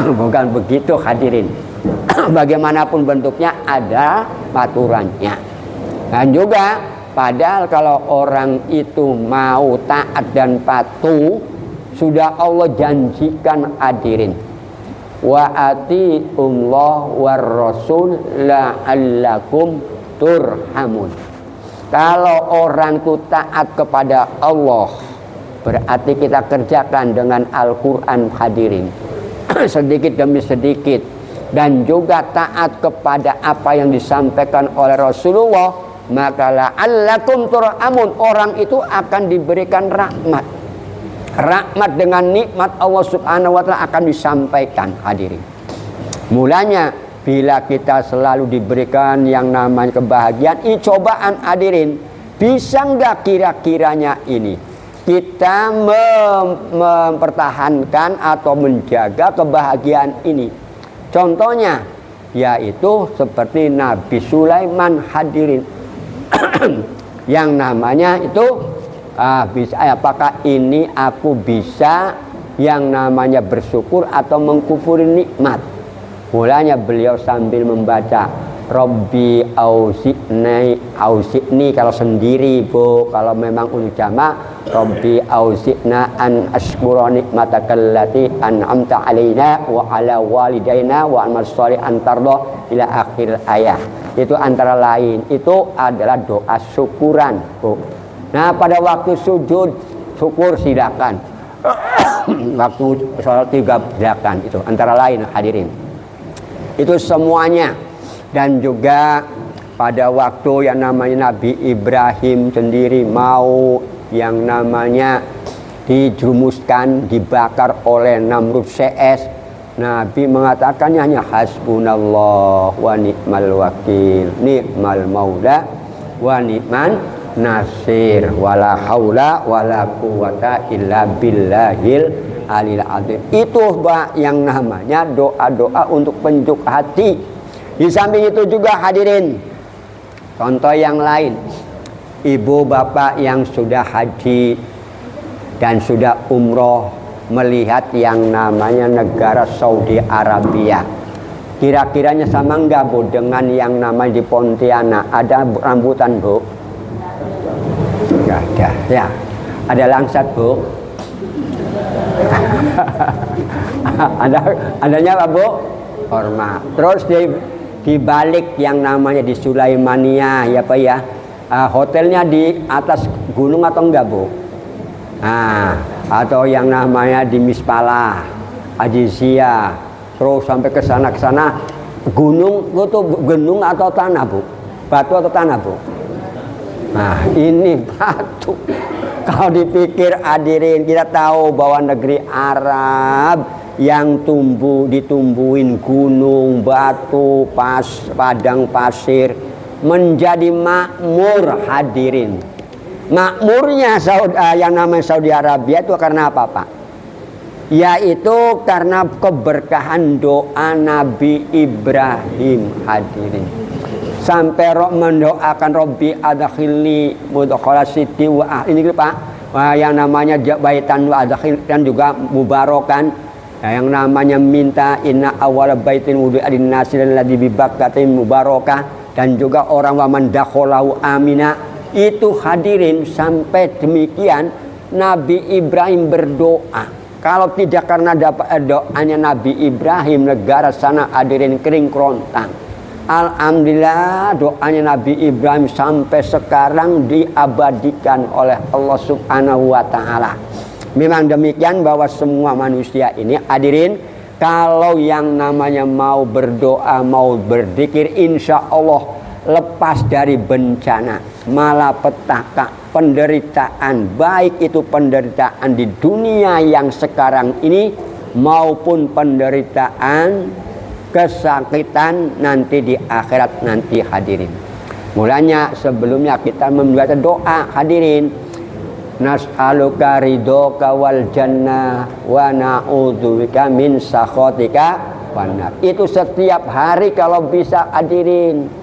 Bukan begitu hadirin. Bagaimanapun bentuknya ada aturannya. Dan juga padahal kalau orang itu mau taat dan patuh, sudah Allah janjikan hadirin. Wa atiullah war rasul la'allakum turhamun. Kalau orang itu taat kepada Allah, berarti kita kerjakan dengan Al-Quran hadirin. Sedikit demi sedikit. Dan juga taat kepada apa yang disampaikan oleh Rasulullah, maka la'allakum turhamun. Orang itu akan diberikan rahmat. Rahmat dengan nikmat Allah subhanahu wa ta'ala akan disampaikan hadirin. Mulanya bila kita selalu diberikan yang namanya kebahagiaan, ini cobaan hadirin. Bisa nggak kira-kiranya ini kita mempertahankan atau menjaga kebahagiaan ini? Contohnya yaitu seperti Nabi Sulaiman hadirin. Yang namanya itu apakah ini aku bisa yang namanya bersyukur atau mengkufuri nikmat? Mulanya beliau sambil membaca Rabbi ausi'ni kalau sendiri, Bu. Kalau memang untuk jamaah, Rabbi ausi'na an ashkura nikmatakal lati an'amta alaina wa ala walidaina wa amal sholih antardo ila akhir ayat. Itu antara lain, itu adalah doa syukuran, Bu. Nah, pada waktu sujud syukur silakan. Waktu sholat juga silakan. Itu antara lain hadirin. Itu semuanya. Dan juga pada waktu yang namanya Nabi Ibrahim sendiri mau yang namanya dijerumuskan, dibakar oleh Namrud CS. Nabi mengatakannya hanya hasbunallah wa ni'mal wakil, ni'mal maula wa ni'man nasir, wala haula wala quwata illa billahil alil azim. Itu yang namanya doa-doa untuk penjuk hati. Di samping itu juga hadirin, contoh yang lain, ibu bapak yang sudah haji dan sudah umroh melihat yang namanya negara Saudi Arabia. Kira-kiranya sama enggak Bu dengan yang namanya di Pontianak? Ada rambutan Bu? Enggak ada ya. Ada langsat Bu? Adanya apa Bu? Hormat. Terus di balik yang namanya di Sulaimania ya Pak ya, hotelnya di atas gunung atau enggak Bu? Atau yang namanya di Mispalah, Ajizia, terus sampai ke sana gunung itu gunung atau tanah Bu? Batu atau tanah Bu? Nah ini batu. Kalau dipikir hadirin, kita tahu bahwa negeri Arab yang ditumbuhin gunung, batu, padang pasir menjadi makmur hadirin. Makmurnya yang namanya Saudi Arabia itu karena apa Pak? Yaitu karena keberkahan doa Nabi Ibrahim hadirin. Sampai mendoakan Robbi adkhilni mudkhala sidqi wa ini Pak. Yang namanya baitan wa adkhil dan juga mubarakan. Yang namanya minta inna awwala baitin wudi'a lin-nasi alladzi bi Bakkatin mubarakah, dan juga orang wa man dakhalahu amina. Itu hadirin, sampai demikian Nabi Ibrahim berdoa. Kalau tidak karena dapat doanya Nabi Ibrahim, negara sana hadirin kering kerontang. Alhamdulillah doanya Nabi Ibrahim sampai sekarang diabadikan oleh Allah Subhanahu wa Ta'ala. Memang demikian bahwa semua manusia ini hadirin, kalau yang namanya mau berdoa, mau berzikir, insya Allah lepas dari bencana, malapetaka, penderitaan, baik itu penderitaan di dunia yang sekarang ini maupun penderitaan kesakitan nanti di akhirat nanti hadirin. Mulanya sebelumnya kita membaca doa hadirin, nas'aluka ridhoka wal jannah wa na'udzubika min sakhatika wan nar. Itu setiap hari kalau bisa hadirin.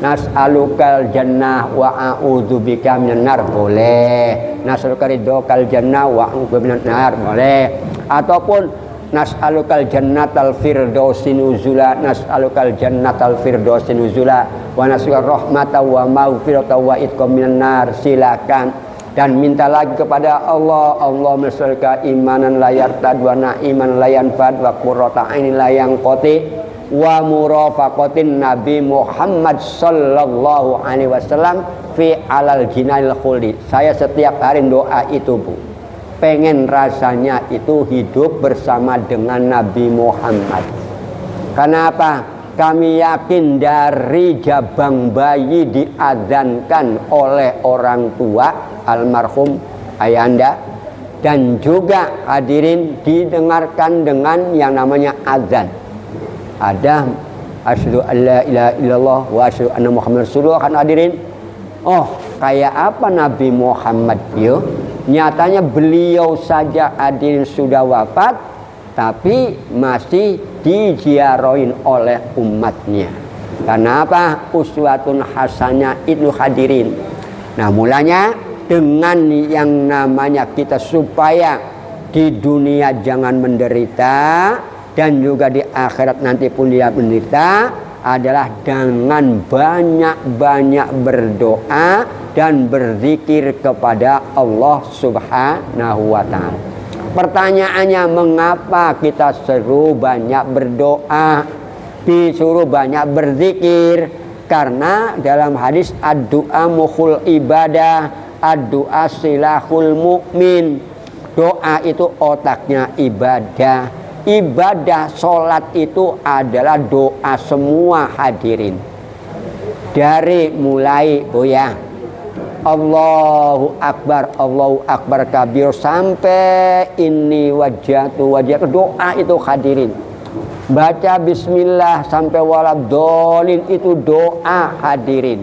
Nas'alukal jannah wa a'udzubika minan nar boleh. Nas'aluka ridhokal jannah wa a'udzubika minan nar boleh. Ataupun nas'alukal jannatal firdausi nuzula, nas'alukal jannatal firdausi nuzula wa nas'aluka rahmatan wa maghfiratan wa itqam minan nar. Silakan. Dan minta lagi kepada Allah, Allahumma nas'aluka imanan la yartad wa na'iman la yanfad wa qurrata ainin la yanqati wa murafaqatin Nabi Muhammad sallallahu alaihi wasallam fi alal jinanil khuldi. Saya setiap hari doa itu Bu. Pengen rasanya itu hidup bersama dengan Nabi Muhammad. Kenapa? Kami yakin dari jabang bayi diadzankan oleh orang tua almarhum ayahanda, dan juga hadirin didengarkan dengan yang namanya azan. Ada asyhadu alla ilaha illallah wa asyhadu anna muhammadar rasulullah kan hadirin. Oh, kayak apa Nabi Muhammad yo? Nyatanya beliau saja hadirin sudah wafat, tapi masih diziarahin oleh umatnya. Karena apa? Uswatun hasanah itu hadirin. Nah, mulanya dengan yang namanya kita supaya di dunia jangan menderita, dan juga di akhirat nanti pun dia menderita, adalah dengan banyak-banyak berdoa dan berzikir kepada Allah Subhanahu wa Ta'ala. Pertanyaannya, mengapa kita suruh banyak berdoa, disuruh banyak berzikir? Karena dalam hadis ad-du'a mukhul ibadah, ad-du'a silahul mu'min. Doa itu otaknya ibadah. Ibadah sholat itu adalah doa semua hadirin. Dari mulai Allahu Akbar kabir sampai ini wajhatu wajhatu doa itu hadirin. Baca bismillah sampai waladhdallin itu doa hadirin.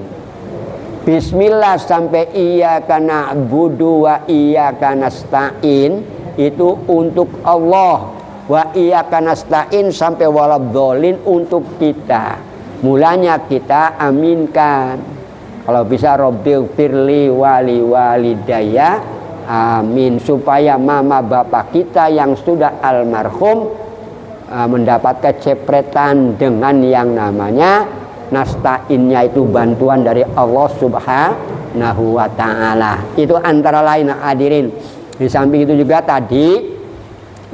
Bismillah sampai iyyaka na'budu wa iyyaka nasta'in itu untuk Allah. Wa iyyaka nasta'in sampai waladhdallin untuk kita. Mulanya kita aminkan. Kalau bisa Rabbighfirli wali walidayya, amin, supaya mama bapak kita yang sudah almarhum mendapat kecepretan dengan yang namanya nasta'innya itu bantuan dari Allah Subhanahu wa taala. Itu antara lain hadirin. Di samping itu juga tadi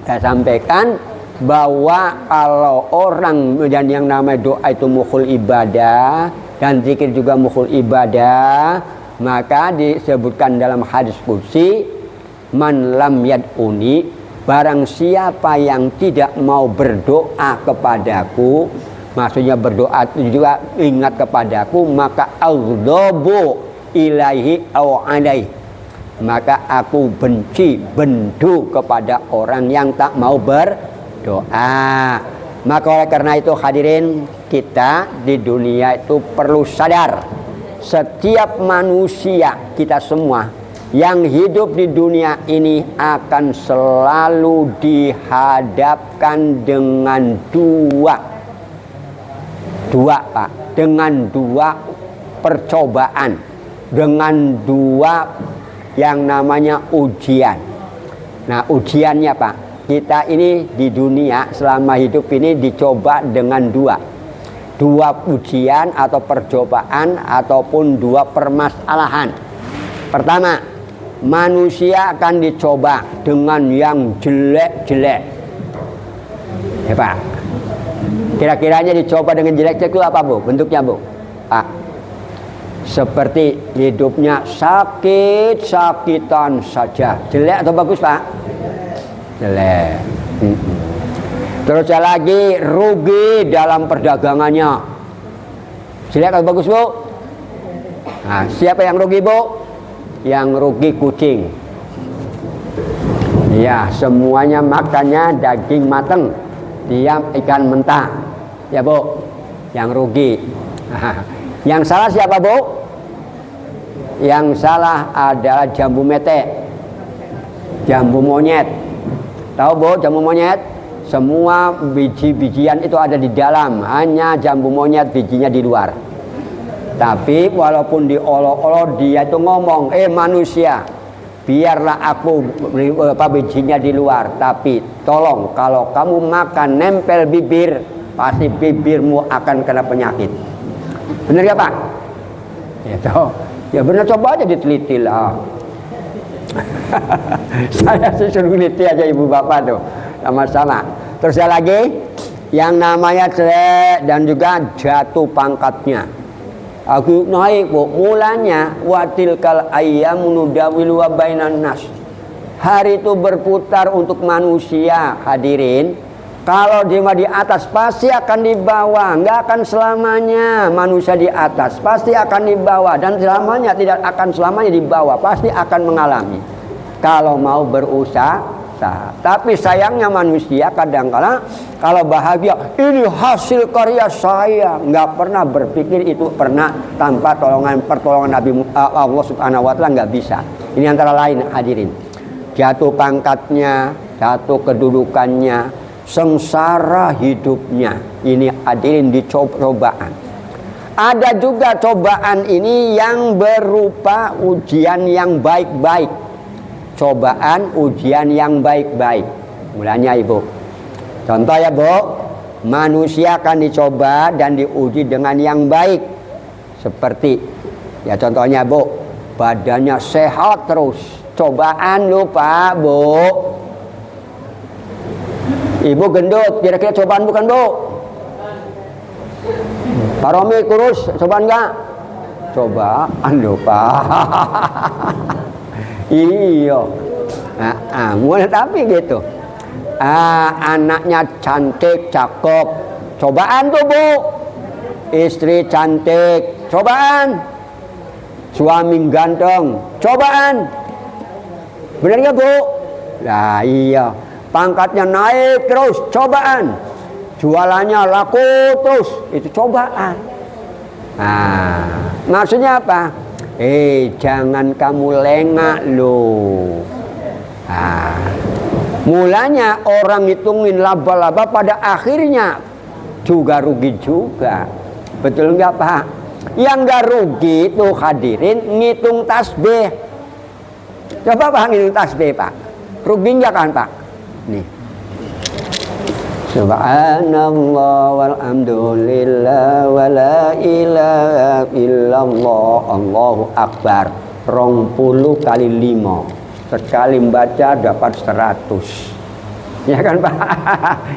saya sampaikan bahwa kalau orang dan yang namanya doa itu mukhul ibadah dan zikir juga mukhul ibadah, maka disebutkan dalam hadis qudsi, man lam yad'uni, barang siapa yang tidak mau berdoa kepadaku, maksudnya berdoa itu juga ingat kepadaku, maka aghdabu ilaihi aw alaihi, maka aku benci, bendu kepada orang yang tak mau berdoa. Maka oleh karena itu hadirin, kita di dunia itu perlu sadar, setiap manusia kita semua yang hidup di dunia ini akan selalu dihadapkan dengan dua percobaan, dengan dua yang namanya ujian. Nah, ujiannya Pak, kita ini di dunia selama hidup ini dicoba dengan dua ujian atau percobaan ataupun dua permasalahan. Pertama, manusia akan dicoba dengan yang jelek-jelek. Ya Pak, kira-kiranya dicoba dengan jelek-jelek itu apa Bu? Bentuknya Bu? Pak, seperti hidupnya sakit-sakitan saja. Jelek atau bagus Pak? Jelek. Terus lagi rugi dalam perdagangannya. Jelek atau bagus Bu? Nah, siapa yang rugi Bu? Yang rugi kucing. Ya, semuanya makannya daging mateng, dia ikan mentah. Ya Bu, yang rugi. Yang salah siapa Bu? Yang salah adalah jambu mete, jambu monyet. Tahu Bu jambu monyet? Semua biji-bijian itu ada di dalam, hanya jambu monyet bijinya di luar. Tapi walaupun diolok-olok, dia itu ngomong, manusia, biarlah aku bijinya di luar, tapi tolong kalau kamu makan nempel bibir, pasti bibirmu akan kena penyakit. Bener ya Pak? Ya toh. Ya benar, coba aja diteliti lah. Saya suruh teliti aja ibu bapak tuh, tidak masalah. Terus lagi yang namanya cerai dan juga jatuh pangkatnya. Aku naik Bu, mulanya watilkal ayyamu nudawilu wa bainan nas. Hari itu berputar untuk manusia hadirin. Kalau dia di atas pasti akan di bawah, nggak akan selamanya manusia di atas, pasti akan di bawah, dan selamanya tidak akan selamanya di bawah, pasti akan mengalami. Kalau mau berusaha, tapi sayangnya manusia kadang-kala kalau bahagia, ini hasil karya saya, nggak pernah berpikir itu pernah tanpa pertolongan Nabi Allah Subhanahu Wa Taala, nggak bisa. Ini antara lain hadirin, jatuh pangkatnya, jatuh kedudukannya, sengsara hidupnya. Ini hadirin di cobaan. Ada juga cobaan ini yang berupa ujian yang baik-baik. Cobaan ujian yang baik-baik. Mulanya Ibu, contoh ya Bu, manusia akan dicoba dan diuji dengan yang baik. Seperti ya contohnya Bu, badannya sehat terus. Cobaan lupa Bu, Ibu gendut, kira-kira cobaan bukan Bu? Pak Romi kurus, cobaan enggak? Cobaan lupa. Iya. Mulai tapi gitu. Anaknya cantik, cakep, cobaan tuh Bu. Istri cantik, cobaan. Suami ganteng, cobaan. Benar nggak Bu? Nah iya. Pangkatnya naik terus, cobaan. Jualannya laku terus, itu cobaan. Nah, maksudnya apa? Jangan kamu lengah loh. Nah, mulanya orang hitungin laba-laba, pada akhirnya juga rugi juga. Betul nggak Pak? Yang nggak rugi itu hadirin ngitung tasbih. Coba Pak ngitung tasbih Pak. Rugi nggak kan Pak? Nih. Subhanallah walhamdulillah wa la ilaha illallah Allahu akbar 20 kali 5. Sekali membaca dapat 100. Ya kan Pak?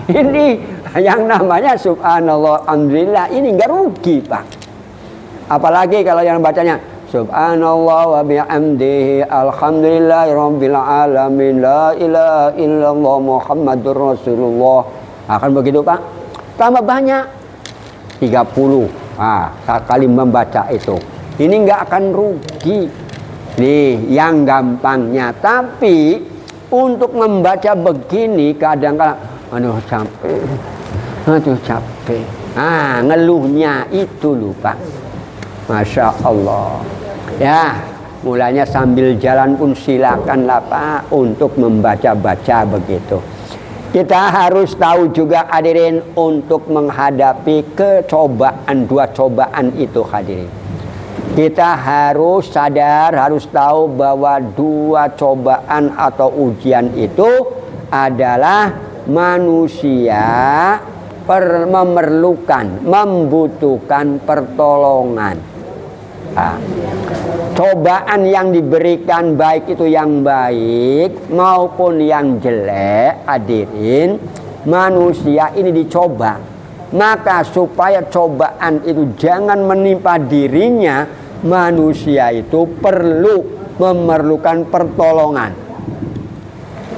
Ini yang namanya subhanallah alhamdulillah, ini enggak rugi Pak. Apalagi kalau yang bacanya subhanallah wa bihamdihi alhamdulillahirabbil alamin la ilaha illallah muhammadur rasulullah. Akan begitu Pak, tambah banyak 30 kali membaca itu, ini nggak akan rugi nih yang gampangnya. Tapi untuk membaca begini kadang-kadang aduh capek, ngeluhnya itu lupa. Masya Allah ya, mulanya sambil jalan pun silakanlah Pak untuk membaca-baca begitu. Kita harus tahu juga hadirin, untuk menghadapi kecobaan, 2 cobaan itu hadirin, kita harus sadar, harus tahu bahwa 2 cobaan atau ujian itu adalah manusia membutuhkan pertolongan. Cobaan yang diberikan baik itu yang baik maupun yang jelek, hadirin, manusia ini dicoba. Maka supaya cobaan itu jangan menimpa dirinya, manusia itu memerlukan pertolongan.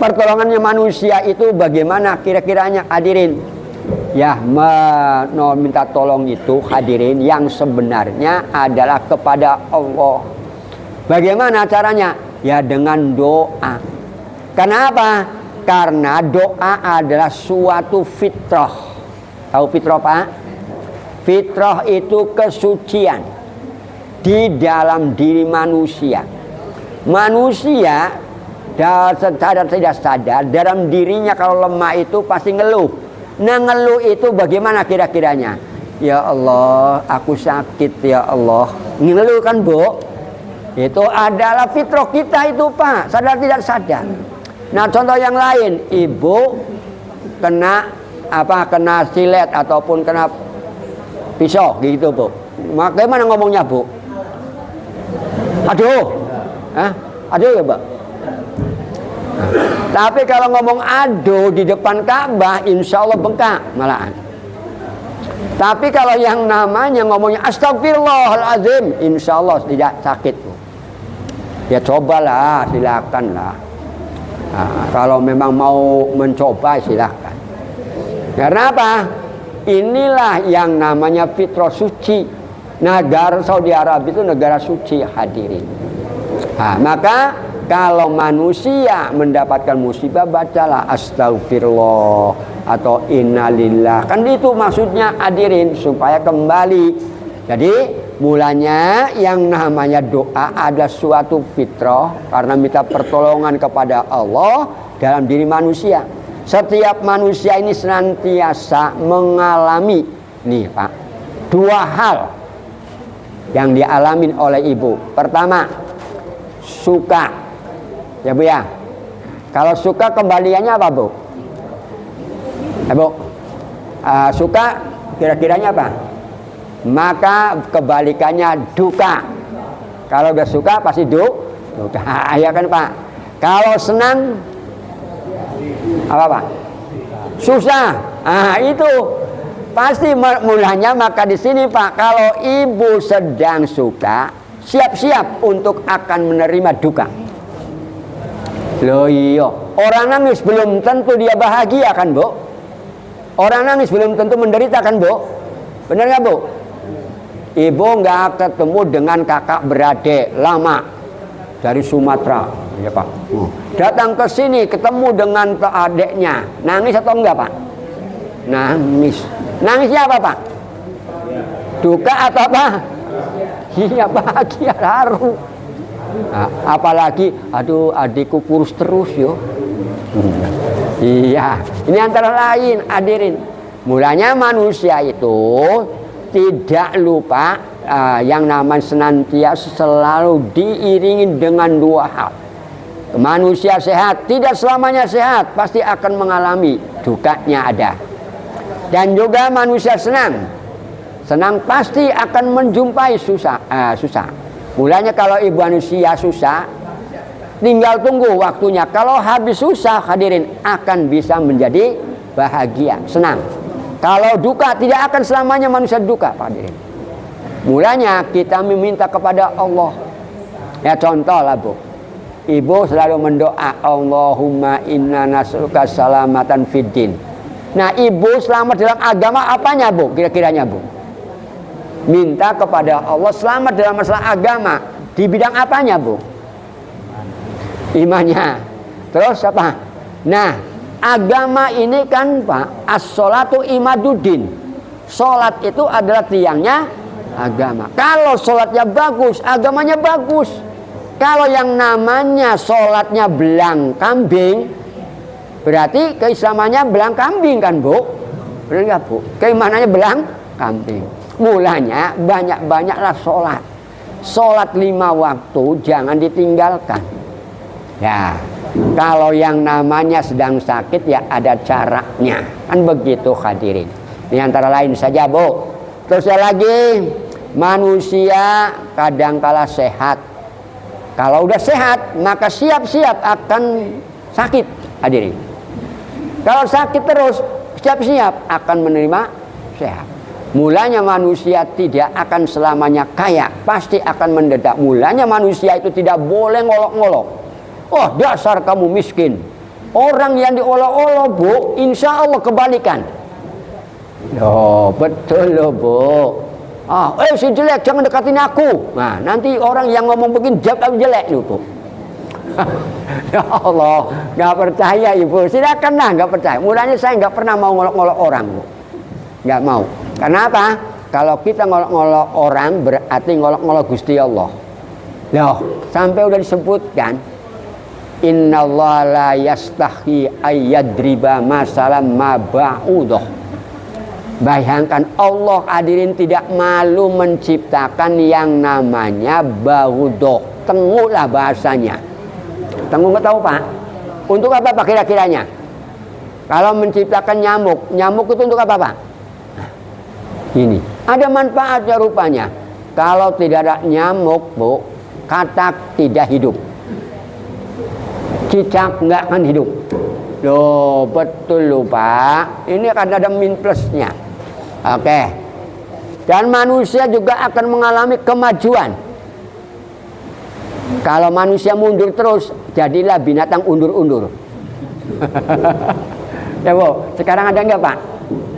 Pertolongannya manusia itu bagaimana kira-kiranya hadirin? Ya, minta tolong itu hadirin yang sebenarnya adalah kepada Allah. Bagaimana caranya? Ya dengan doa. Kenapa? Karena doa adalah suatu fitrah. Tahu fitrah Pak? Fitrah itu kesucian di dalam diri manusia. Manusia sadar tidak sadar dalam dirinya kalau lemah itu pasti ngeluh. Nah ngeluh itu bagaimana kira-kiranya? Ya Allah, aku sakit ya Allah. Ngeluh kan Bu? Itu adalah fitrah kita itu Pak, sadar tidak sadar. Nah contoh yang lain, ibu kena silet ataupun kena pisau gitu Bu. Bagaimana ngomongnya Bu? Aduh, aduh ya Pak. Tapi kalau ngomong aduh di depan Ka'bah, insya Allah bengkak malahan. Tapi kalau yang namanya ngomongnya astagfirullahaladzim, insya Allah tidak sakit. Ya cobalah, silakanlah. Kalau memang mau mencoba silakan. Karena apa? Inilah yang namanya fitrah suci. Negara Saudi Arabia itu negara suci hadirin. Maka kalau manusia mendapatkan musibah, bacalah astagfirullah atau innalillah. Kan itu maksudnya hadirin, supaya kembali. Jadi mulanya yang namanya doa ada suatu fitrah karena minta pertolongan kepada Allah dalam diri manusia. Setiap manusia ini senantiasa mengalami nih Pak, 2 hal yang dialamin oleh ibu. Pertama, suka. Ya Bu ya. Kalau suka kembaliannya apa Bu? Ya Bu. Suka kira-kiranya apa? Maka kebalikannya duka. Kalau udah suka pasti duka. Ya kan Pak? Kalau senang apa Pak? Susah. Itu pasti mulanya. Maka di sini Pak, kalau ibu sedang suka, siap-siap untuk akan menerima duka. Loh iya, orang nangis belum tentu dia bahagia kan Bu? Orang nangis belum tentu menderita kan Bu? Benar nggak Bu? Ibu nggak ketemu dengan kakak beradik lama dari Sumatera, ya Pak. Datang ke sini ketemu dengan adiknya, nangis atau enggak Pak? Nangis. Nangisnya apa Pak? Duka atau apa? Iya bahagia, haru. Nah, apalagi, aduh adikku kurus terus yo. Iya, ini antara lain hadirin. Mulanya manusia itu tidak lupa yang namanya senantiasa selalu diiringi dengan dua hal. Manusia sehat tidak selamanya sehat, pasti akan mengalami dukanya ada. Dan juga manusia senang pasti akan menjumpai susah. Mulanya kalau ibu manusia susah, tinggal tunggu waktunya. Kalau habis susah hadirin akan bisa menjadi bahagia, senang. Kalau duka tidak akan selamanya manusia duka, Pak hadirin. Mulanya kita meminta kepada Allah. Ya contoh lah Bu. Ibu selalu mendoa, Allahumma inna nas'aluka salamatan fid din. Nah, ibu selamat dalam agama apanya Bu? Kira-kiranya Bu? Minta kepada Allah selamat dalam masalah agama. Di bidang apanya Bu? Imannya. Terus apa? Nah, agama ini kan Pak, as-sholatu imaduddin. Sholat itu adalah tiangnya agama. Kalau sholatnya bagus, agamanya bagus. Kalau yang namanya sholatnya belang kambing, berarti keislamannya belang kambing kan Bu? Benar nggak Bu? Keimanannya belang kambing. Mulanya banyak-banyaklah sholat. Sholat 5 waktu jangan ditinggalkan. Ya, kalau yang namanya sedang sakit ya ada caranya. Kan begitu hadirin. Ini antara lain saja Bu. Terus lagi, manusia kadangkala sehat. Kalau udah sehat maka siap-siap akan sakit hadirin. Kalau sakit terus siap-siap akan menerima sehat. Mulanya manusia tidak akan selamanya kaya, pasti akan mendedak. Mulanya manusia itu tidak boleh ngolok-ngolok. Oh dasar kamu miskin. Orang yang diolok-olok Bu, insya Allah kebalikan. Loh betul loh Bu. Si jelek jangan dekatin aku. Nah nanti orang yang ngomong begini jawab jelek loh Bu. Ya Allah, nggak percaya Ibu. Silakan lah nggak percaya. Mulanya saya nggak pernah mau ngolok-ngolok orang Bu. Nggak mau. Kenapa? Kalau kita ngolok-ngolok orang berarti ngolok-ngolok Gusti Allah. Loh sampai udah disebutkan. Innallaha la yastahi ayyadriba masalam ma ba'udah. Bayangkan Allah hadirin tidak malu menciptakan yang namanya ba'udah. Tengu lah bahasanya. Tengu nggak tahu Pak? Untuk apa Pak kira-kiranya? Kalau menciptakan nyamuk, nyamuk itu untuk apa Pak? Ini ada manfaatnya rupanya. Kalau tidak ada nyamuk Bu, katak tidak hidup. Cicak nggak akan hidup. Loh betul loh Pak. Ini akan ada min plusnya. Oke. Dan manusia juga akan mengalami kemajuan. Kalau manusia mundur terus, jadilah binatang undur-undur. Ya Bu, sekarang ada nggak Pak?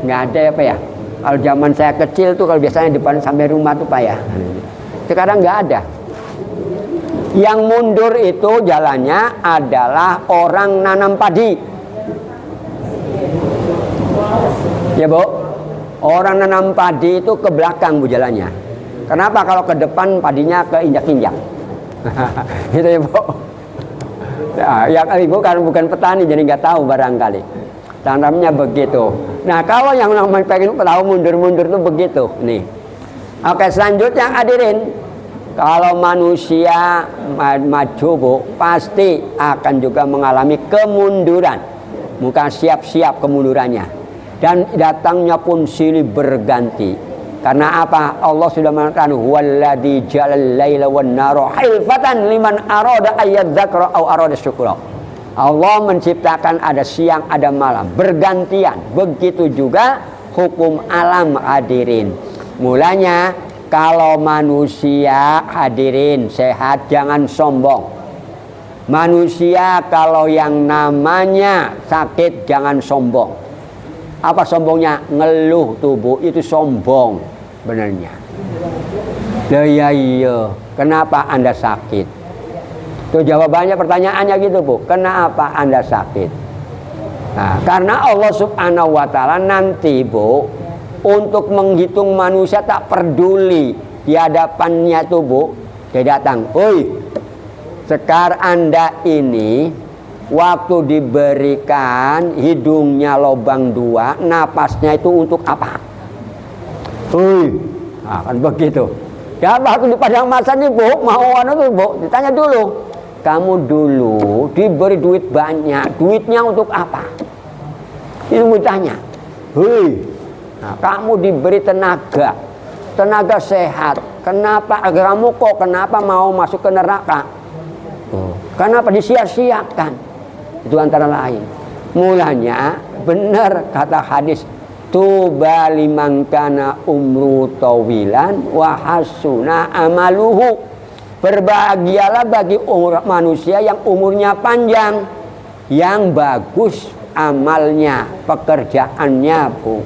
Nggak ada ya Pak ya. Kalau zaman saya kecil tuh kalau biasanya depan sampai rumah tuh Pak ya. Sekarang nggak ada. Yang mundur itu jalannya adalah orang nanam padi. Ya Bu, orang nanam padi itu ke belakang Bu jalannya. Kenapa? Kalau ke depan padinya keinjak-injak. Gitu ya Bu. Nah, ya Ibu kan bukan petani jadi nggak tahu barangkali. Tanamnya begitu. Nah kalau yang namanya pengen tahu mundur-mundur itu begitu. Nih. Oke selanjutnya hadirin. Kalau manusia maju Bu, pasti akan juga mengalami kemunduran. Muka siap-siap kemundurannya. Dan datangnya pun silih berganti. Karena apa? Allah sudah mengatakan walladzi jalal laila wan nara hilfatan liman arada ayyadzakara aw arada syukura. Allah menciptakan ada siang, ada malam, bergantian. Begitu juga hukum alam hadirin. Mulanya kalau manusia hadirin sehat jangan sombong. Manusia kalau yang namanya sakit jangan sombong. Apa sombongnya? Ngeluh tubuh itu sombong benarnya. Loh iya, kenapa Anda sakit? Tuh jawabannya pertanyaannya gitu Bu, kenapa Anda sakit? Nah, karena Allah Subhanahu wa Ta'ala nanti Bu, untuk menghitung manusia tak peduli di hadapannya tuh Bu, dia datang, "Oi, sekar Anda ini waktu diberikan hidungnya lubang 2, napasnya itu untuk apa?" Oi, nah, kan begitu. Ya waktu di padang masa nih Bu, mau anu tuh Bu, ditanya dulu. Kamu dulu diberi duit banyak, duitnya untuk apa? Itu ditanya. Hei, nah, kamu diberi tenaga sehat. Kenapa kenapa mau masuk ke neraka? Kenapa disia-siakan? Itu antara lain. Mulanya benar kata hadis, tuba liman kana umru tawilan wa hasuna amaluhu. Berbahagialah bagi manusia yang umurnya panjang, yang bagus amalnya, pekerjaannya Bu.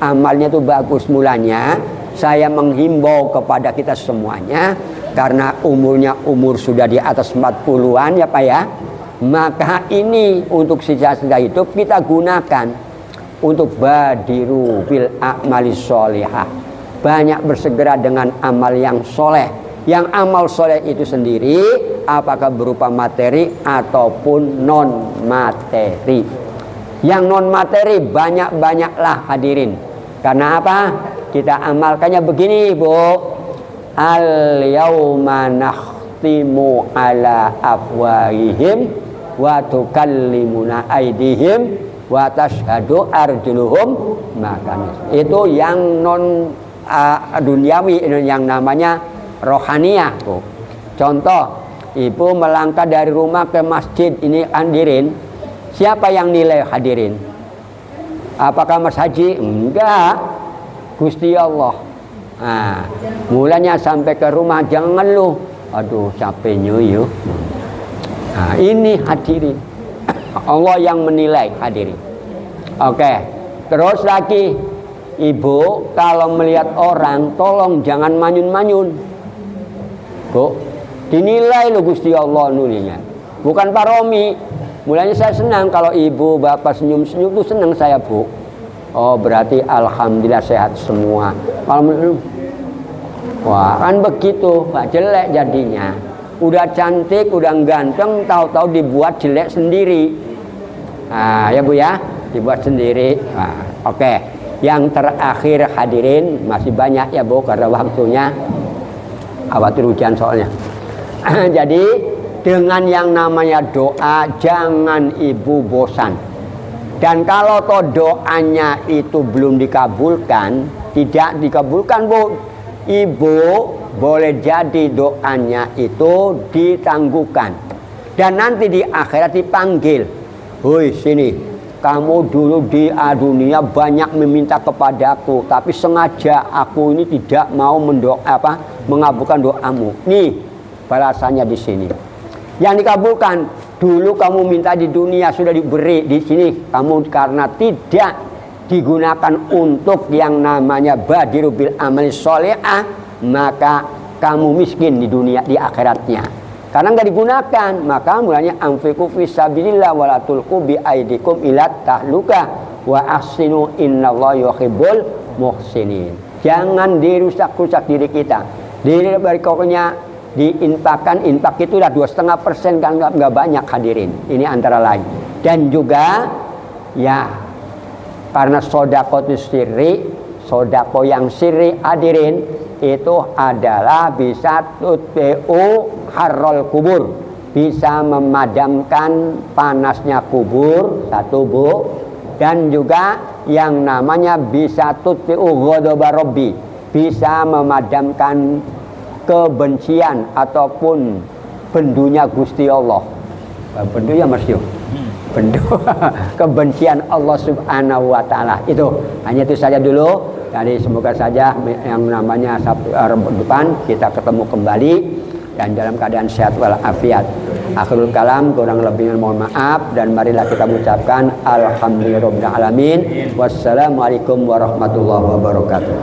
Amalnya itu bagus. Mulanya saya menghimbau kepada kita semuanya, karena umur sudah di atas 40-an ya Pak ya, maka ini untuk sisa-sisa hidup kita gunakan untuk badiru bil a'mali sholihah. Banyak bersegera dengan amal yang soleh. Yang amal soleh itu sendiri apakah berupa materi ataupun non materi. Yang non materi banyak-banyaklah hadirin. Karena apa? Kita amalkannya begini Bu. Al yauma nakhtimu ala afwahihim wa tukallimuna aydihim wa tashhadu arjuluhum. Maka itu yang non duniawi, yang namanya rohaniyah Bu. Contoh, ibu melangkah dari rumah ke masjid, ini hadirin, siapa yang nilai hadirin? Apakah Mas Haji? Enggak, Gusti Allah. Nah, mulanya sampai ke rumah jangan ngeluh, aduh capeknya yuk. Nah, ini hadirin, Allah yang menilai hadirin. Oke, terus lagi, ibu kalau melihat orang tolong jangan manyun-manyun Bu, dinilai lo Gusti Allah nulinya, bukan Pak Romi. Mulanya saya senang kalau ibu bapak senyum-senyum tuh senang saya Bu. Oh berarti alhamdulillah sehat semua. Kalau wah kan begitu Pak, jelek jadinya. Udah cantik, udah ganteng, tahu-tahu dibuat jelek sendiri. Nah ya Bu ya, dibuat sendiri. Nah, oke. Yang terakhir hadirin, masih banyak ya Bu karena waktunya. Khawatir hujan soalnya. Jadi dengan yang namanya doa jangan ibu bosan. Dan kalau toh doanya itu belum dikabulkan, tidak dikabulkan Bu, ibu boleh jadi doanya itu ditangguhkan. Dan nanti di akhirat dipanggil, "Hoi sini, kamu dulu di dunia banyak meminta kepadaku, tapi sengaja aku ini tidak mau mengabulkan doamu. Nih balasannya di sini. Yang dikabulkan dulu kamu minta di dunia sudah diberi, di sini kamu karena tidak digunakan untuk yang namanya badiru bil amali sholihah, maka kamu miskin di dunia, di akhiratnya. Karena nggak digunakan, maka mulanya anfiqu fisabilillah wa la tulqu bi aidikum ila tahluka wa ahsinu innallaha yuhibbul muhsinin. Jangan dirusak-rusak diri kita. Diri berikutnya diinfakkan, infak itu udah 2,5% kan nggak banyak hadirin. Ini antara lain. Dan juga ya karena sodako itu sirri, sodako yang sirri hadirin itu adalah bisa tutfi'u harrol kubur, bisa memadamkan panasnya kubur, satu Bu. Dan juga yang namanya bisa tutfi'u ghadaba rabbi, bisa memadamkan kebencian ataupun bendunya Gusti Allah. Bendu ya Mas Yo? Bendu kebencian Allah Subhanahu wa Ta'ala. Itu hanya itu saja dulu. Jadi semoga saja yang namanya Sabtu depan kita ketemu kembali dan dalam keadaan sehat walafiat. Akhirul kalam, kurang lebihnya mohon maaf, dan marilah kita mengucapkan alhamdulillahirabbil alamin. Wassalamualaikum warahmatullahi wabarakatuh.